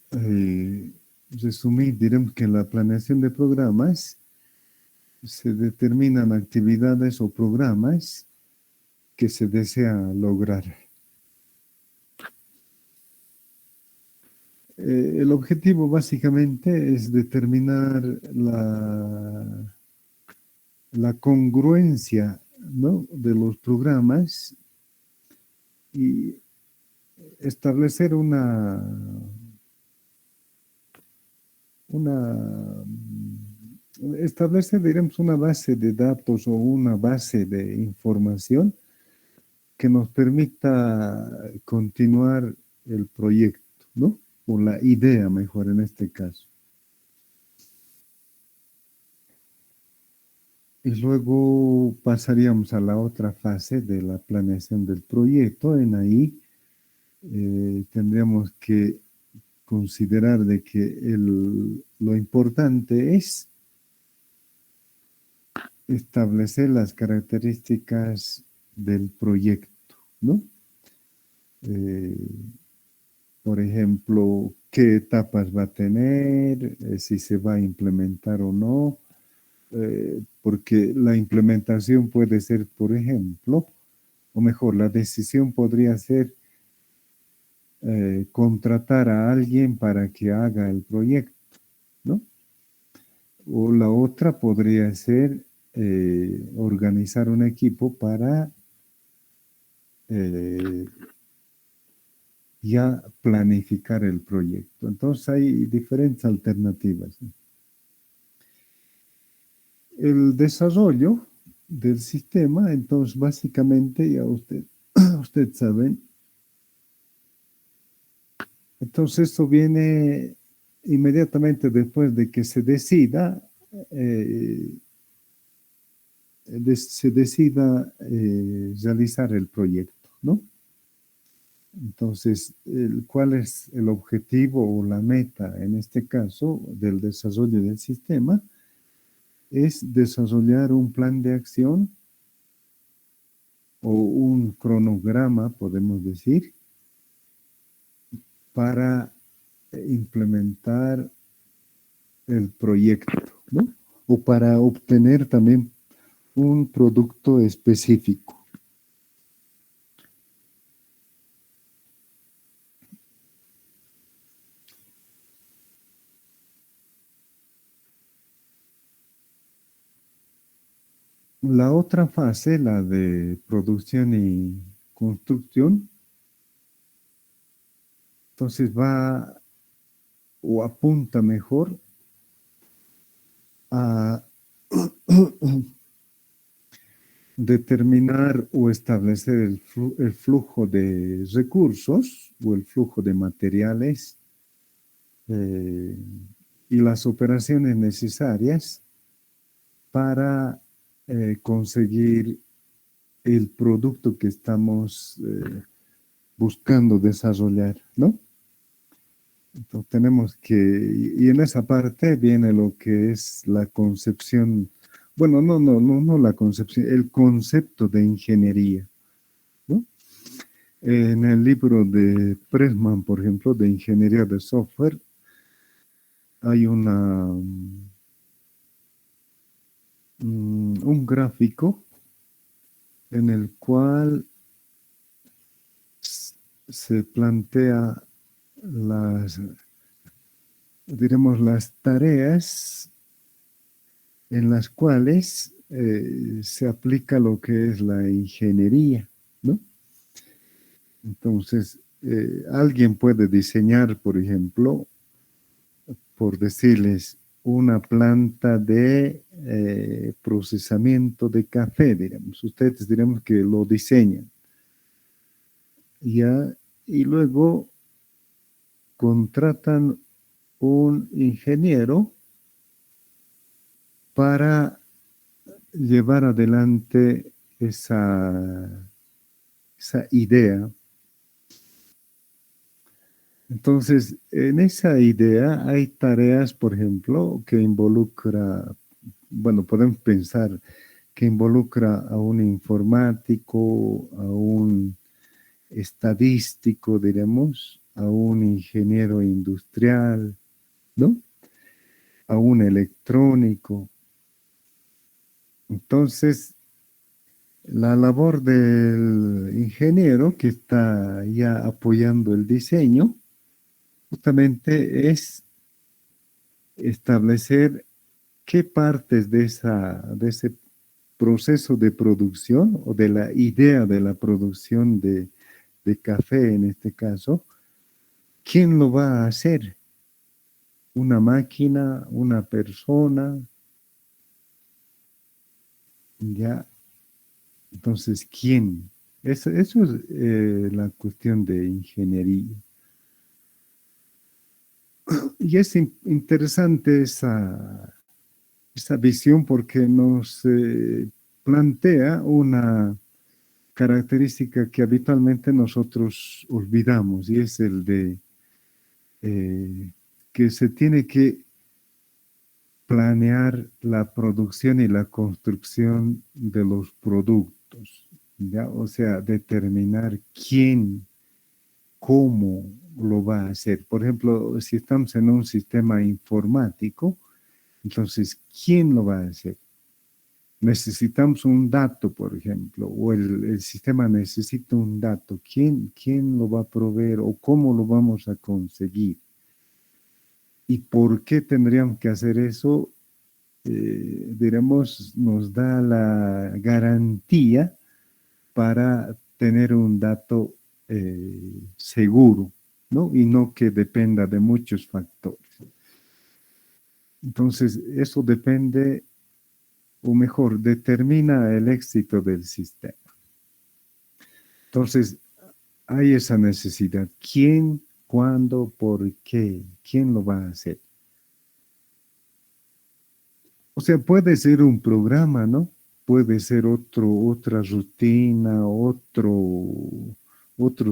resumir, diremos que la planeación de programas se determinan actividades o programas que se desea lograr. El objetivo básicamente es determinar la congruencia, ¿no?, de los programas y establecer una establecer, diremos, una base de datos o una base de información que nos permita continuar el proyecto, ¿no? O la idea, mejor en este caso. Y luego pasaríamos a la otra fase de la planeación del proyecto. En ahí tendríamos que considerar de que lo importante es establecer las características del proyecto, ¿no? Eh, por ejemplo, qué etapas va a tener, si se va a implementar o no, porque la implementación puede ser, por ejemplo, o mejor, la decisión podría ser contratar a alguien para que haga el proyecto, ¿no? O la otra podría ser organizar un equipo para eh, ya planificar el proyecto. Entonces hay diferentes alternativas. El desarrollo del sistema, entonces básicamente ya usted sabe, entonces esto viene inmediatamente después de que se decida, eh, se decida realizar el proyecto, ¿no? Entonces, ¿cuál es el objetivo o la meta en este caso del desarrollo del sistema? Es desarrollar un plan de acción o un cronograma, podemos decir, para implementar el proyecto, ¿no? o para obtener también un producto específico. La otra fase, la de producción y construcción, entonces va o apunta mejor a determinar o establecer el flujo de recursos o el flujo de materiales eh, y las operaciones necesarias para conseguir el producto que estamos buscando desarrollar, ¿no? Entonces tenemos que, y en esa parte viene lo que es la concepción, bueno, no la concepción, el concepto de ingeniería, ¿no? En el libro de Pressman, por ejemplo, de ingeniería de software, hay un gráfico en el cual se plantea las, diremos, las tareas en las cuales se aplica lo que es la ingeniería, ¿no? Entonces, alguien puede diseñar, por ejemplo, por decirles, una planta de procesamiento de café, diremos. Ustedes diremos que lo diseñan, ¿ya? Y luego contratan un ingeniero para llevar adelante esa idea. Entonces, en esa idea hay tareas, por ejemplo, que involucra, bueno, podemos pensar que involucra a un informático, a un estadístico, diremos, a un ingeniero industrial, ¿no? A un electrónico. Entonces, la labor del ingeniero que está ya apoyando el diseño, justamente es establecer qué partes de ese proceso de producción o de la idea de la producción de café en este caso, ¿quién lo va a hacer? ¿Una máquina? ¿Una persona? Ya, entonces, ¿quién? Eso es la cuestión de ingeniería. Y es interesante esa visión porque nos plantea una característica que habitualmente nosotros olvidamos y es el de que se tiene que planear la producción y la construcción de los productos, ¿ya? O sea, determinar quién, cómo lo va a hacer. Por ejemplo, si estamos en un sistema informático, entonces, ¿quién lo va a hacer? Necesitamos un dato, por ejemplo, o el sistema necesita un dato. ¿Quién lo va a proveer o cómo lo vamos a conseguir? ¿Y por qué tendríamos que hacer eso? Diremos, nos da la garantía para tener un dato seguro, ¿no? Y no que dependa de muchos factores. Entonces, eso depende, o mejor, determina el éxito del sistema. Entonces, hay esa necesidad. ¿Quién, cuándo, por qué? ¿Quién lo va a hacer? O sea, puede ser un programa, ¿no? Puede ser otra rutina, otro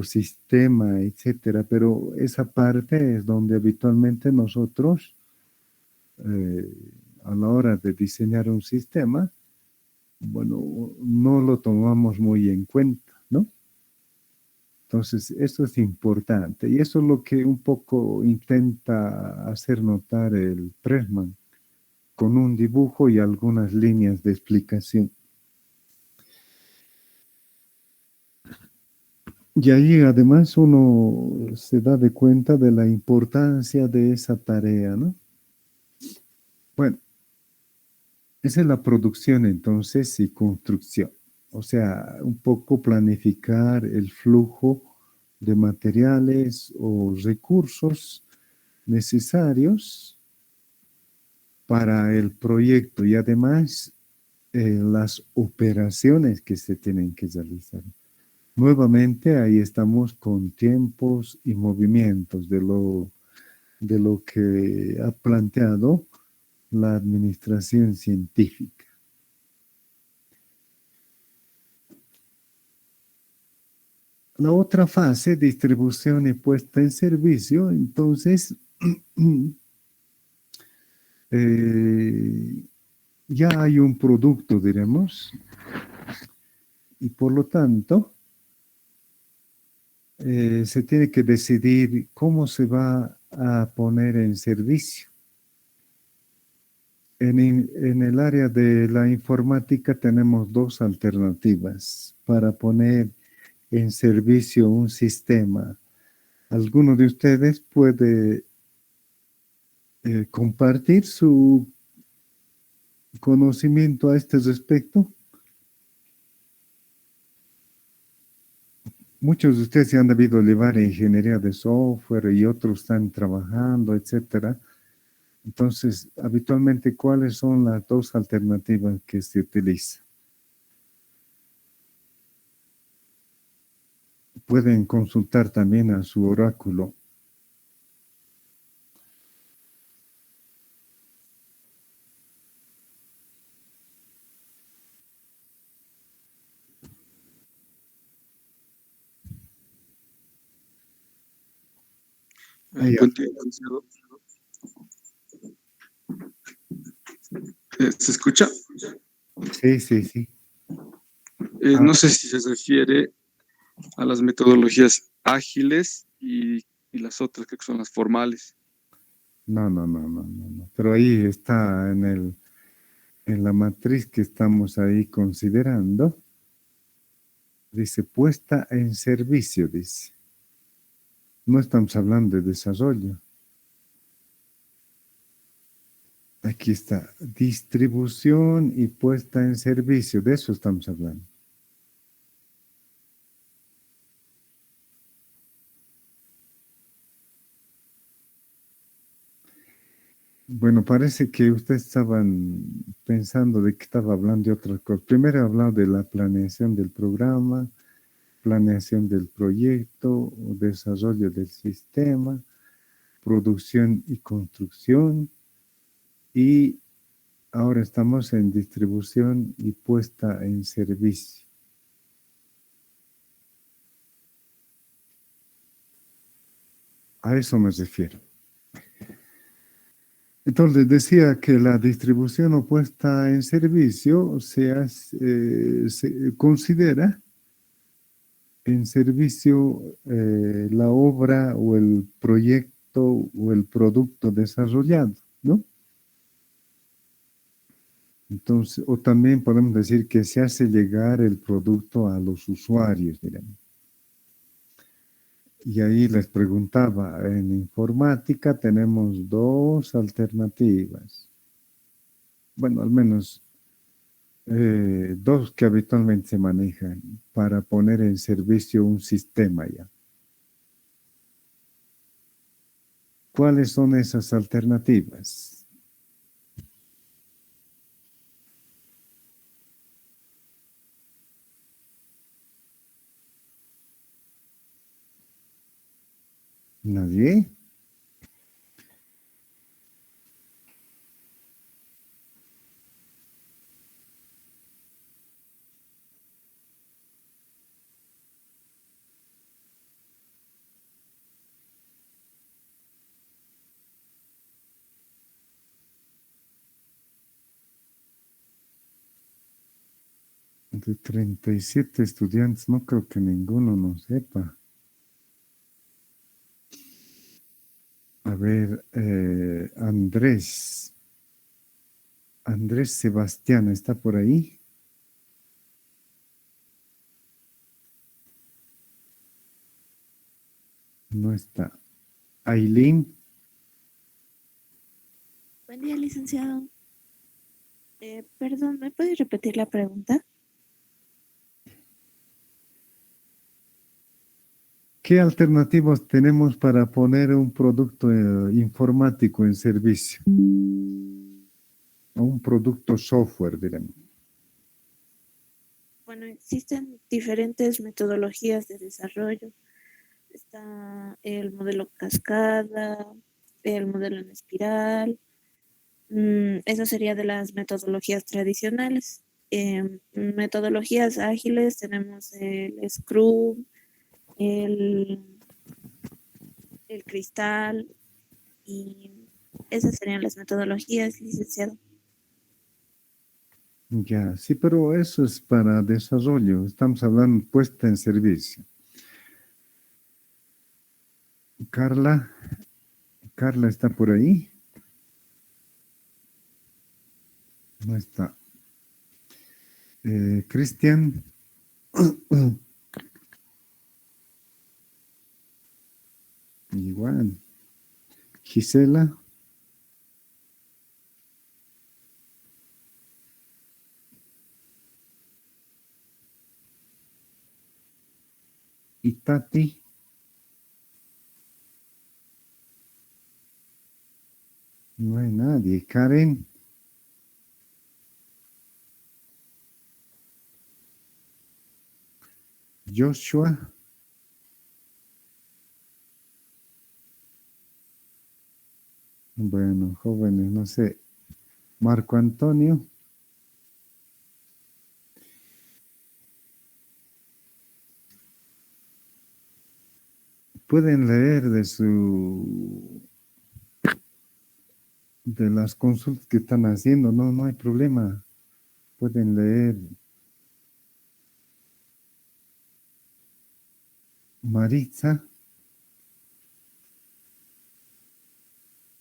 sistema, etcétera. Pero esa parte es donde habitualmente nosotros, eh, a la hora de diseñar un sistema, bueno, no lo tomamos muy en cuenta, ¿no? Entonces, eso es importante y eso es lo que un poco intenta hacer notar el Pressman con un dibujo y algunas líneas de explicación. Y ahí además uno se da de cuenta de la importancia de esa tarea, ¿no? Bueno, esa es la producción entonces y construcción. O sea, un poco planificar el flujo de materiales o recursos necesarios para el proyecto y además las operaciones que se tienen que realizar. Nuevamente ahí estamos con tiempos y movimientos de lo que ha planteado la administración científica. La otra fase, distribución y puesta en servicio, entonces eh, ya hay un producto, diremos, y por lo tanto se tiene que decidir cómo se va a poner en servicio. En el área de la informática tenemos dos alternativas para poner en servicio un sistema. ¿Alguno de ustedes puede compartir su conocimiento a este respecto? Muchos de ustedes se han debido llevar a ingeniería de software y otros están trabajando, etcétera. Entonces, habitualmente, ¿cuáles son las dos alternativas que se utilizan? Pueden consultar también a su oráculo. Buen día, licenciado. ¿Se escucha? Sí, sí, sí. No sé si se refiere a las metodologías ágiles y las otras que son las formales. No. Pero ahí está en la matriz que estamos ahí considerando. Dice puesta en servicio, dice. No estamos hablando de desarrollo. Aquí está, distribución y puesta en servicio, de eso estamos hablando. Bueno, parece que ustedes estaban pensando de que estaba hablando de otras cosas. Primero he hablado de la planeación del programa, planeación del proyecto, desarrollo del sistema, producción y construcción, y ahora estamos en distribución y puesta en servicio. A eso me refiero. Entonces decía que la distribución o puesta en servicio se considera en servicio la obra o el proyecto o el producto desarrollado, ¿no? Entonces, o también podemos decir que se hace llegar el producto a los usuarios, digamos. Y ahí les preguntaba, en informática tenemos dos alternativas. Bueno, al menos dos que habitualmente se manejan para poner en servicio un sistema ya. ¿Cuáles son esas alternativas? ¿Nadie? De 37 estudiantes, no creo que ninguno no sepa. A ver, Andrés. Andrés Sebastián, ¿está por ahí? No está. Aileen, Buen día, licenciado. Perdón, ¿me puede repetir la pregunta? ¿qué alternativas tenemos para poner un producto informático en servicio? O un producto software, diremos. Bueno, existen diferentes metodologías de desarrollo. Está el modelo cascada, el modelo en espiral. Eso sería de las metodologías tradicionales. Metodologías ágiles tenemos el Scrum, el, el Cristal y esas serían las metodologías, licenciado. Ya, sí, pero eso es para desarrollo. Estamos hablando puesta en servicio. Carla, Carla está por ahí. No está. Cristian. Igual. Gisela. Y Tati. No hay nadie. Karen. Joshua. Bueno, jóvenes, no sé. Marco Antonio. Pueden leer de las consultas que están haciendo, no hay problema. Pueden leer. Maritza.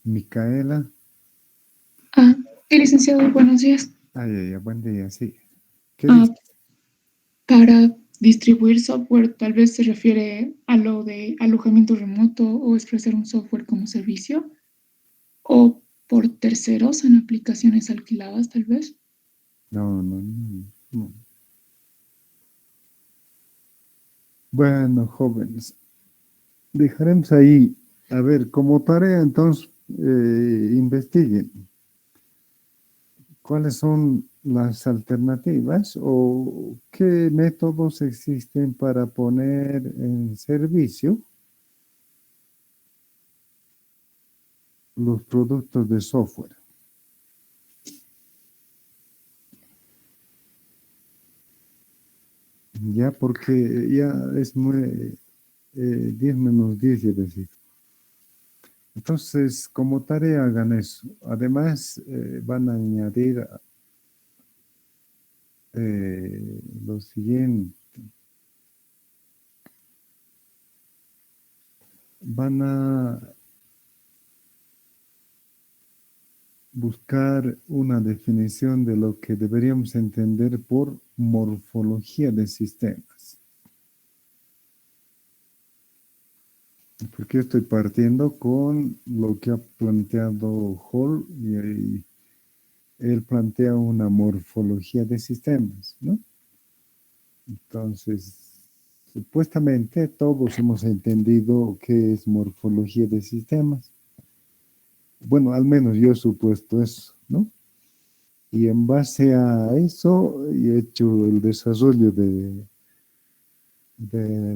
Micaela. Ah, licenciado, buenos días. Buen día, sí. ¿Qué Ah, dice? para distribuir software, tal vez se refiere a lo de alojamiento remoto o ofrecer un software como servicio, o por terceros en aplicaciones alquiladas, tal vez. No. Bueno, jóvenes, dejaremos ahí. A ver, como tarea, entonces, investiguen cuáles son las alternativas o qué métodos existen para poner en servicio los productos de software. Ya, porque ya es muy 10 menos 10, ya decir. Entonces, como tarea hagan eso. Además, van a añadir lo siguiente. Van a buscar una definición de lo que deberíamos entender por morfología de sistemas. Porque yo estoy partiendo con lo que ha planteado Hall y él plantea una morfología de sistemas, ¿no? Entonces, supuestamente todos hemos entendido qué es morfología de sistemas. Bueno, al menos yo he supuesto eso, ¿no? Y en base a eso he hecho el desarrollo de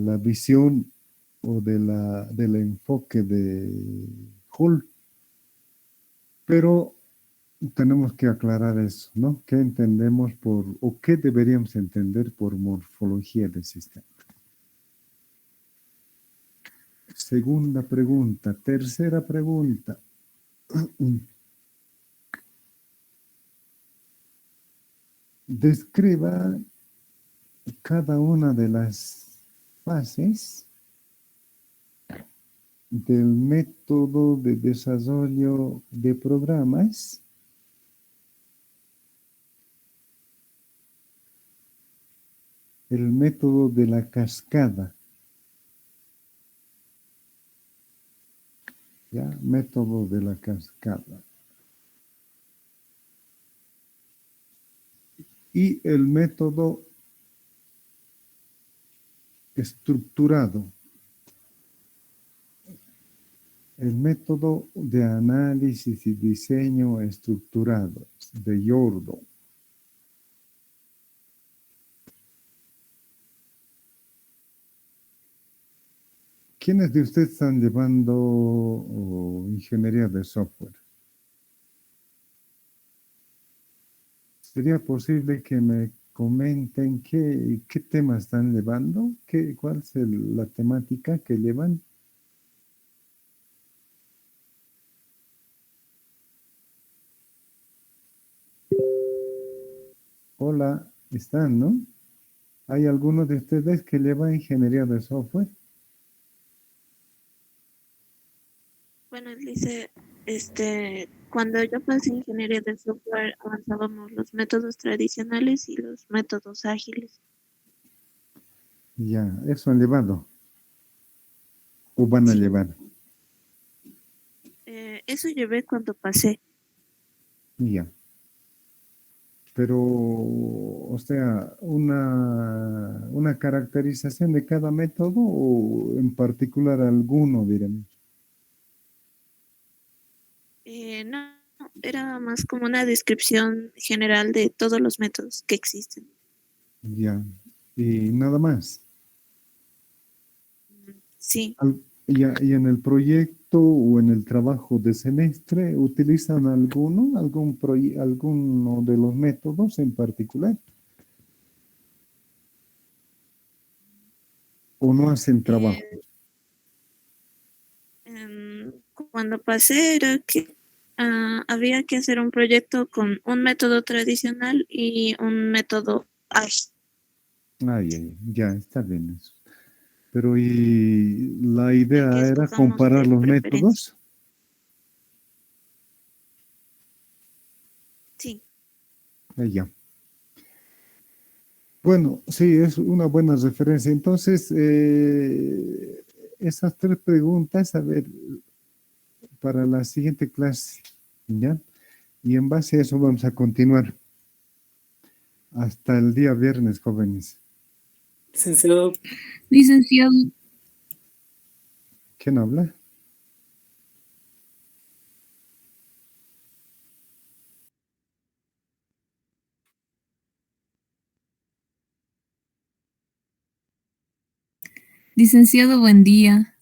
la visión o del enfoque de Hull. Pero tenemos que aclarar eso, ¿no? ¿Qué entendemos o qué deberíamos entender por morfología del sistema? Segunda pregunta. Tercera pregunta. Describa cada una de las fases del método de desarrollo de programas el método de la cascada. ¿Ya? Método de la cascada. Y el método estructurado. El método de análisis y diseño estructurado de Yordo. ¿Quiénes de ustedes están llevando ingeniería de software? ¿Sería posible que me comenten qué tema están llevando? ¿Cuál es la temática que llevan? Hola, están, ¿no? ¿Hay alguno de ustedes que lleva ingeniería de software? Bueno, dice, cuando yo pasé ingeniería de software, avanzábamos los métodos tradicionales y los métodos ágiles. Ya, eso han llevado. ¿O van a Sí. llevar? Eso llevé cuando pasé. Ya. Pero, o sea, una caracterización de cada método o en particular alguno, diremos. No, era más como una descripción general de todos los métodos que existen. Ya. Y nada más. Sí, Y en el proyecto o en el trabajo de semestre, ¿utilizan alguno de los métodos en particular? ¿O no hacen trabajo? cuando pasé era que había que hacer un proyecto con un método tradicional y un método ágil. Ay, ay, ya, está bien eso. Pero ¿y la El que idea era escojamos comparar de los preferencia. métodos? Sí. Ya. Bueno, sí, es una buena referencia. Entonces, esas tres preguntas, a ver, para la siguiente clase, ¿ya? Y en base a eso vamos a continuar hasta el día viernes, jóvenes. Licenciado, Licenciado, ¿Quién habla? licenciado, buen día.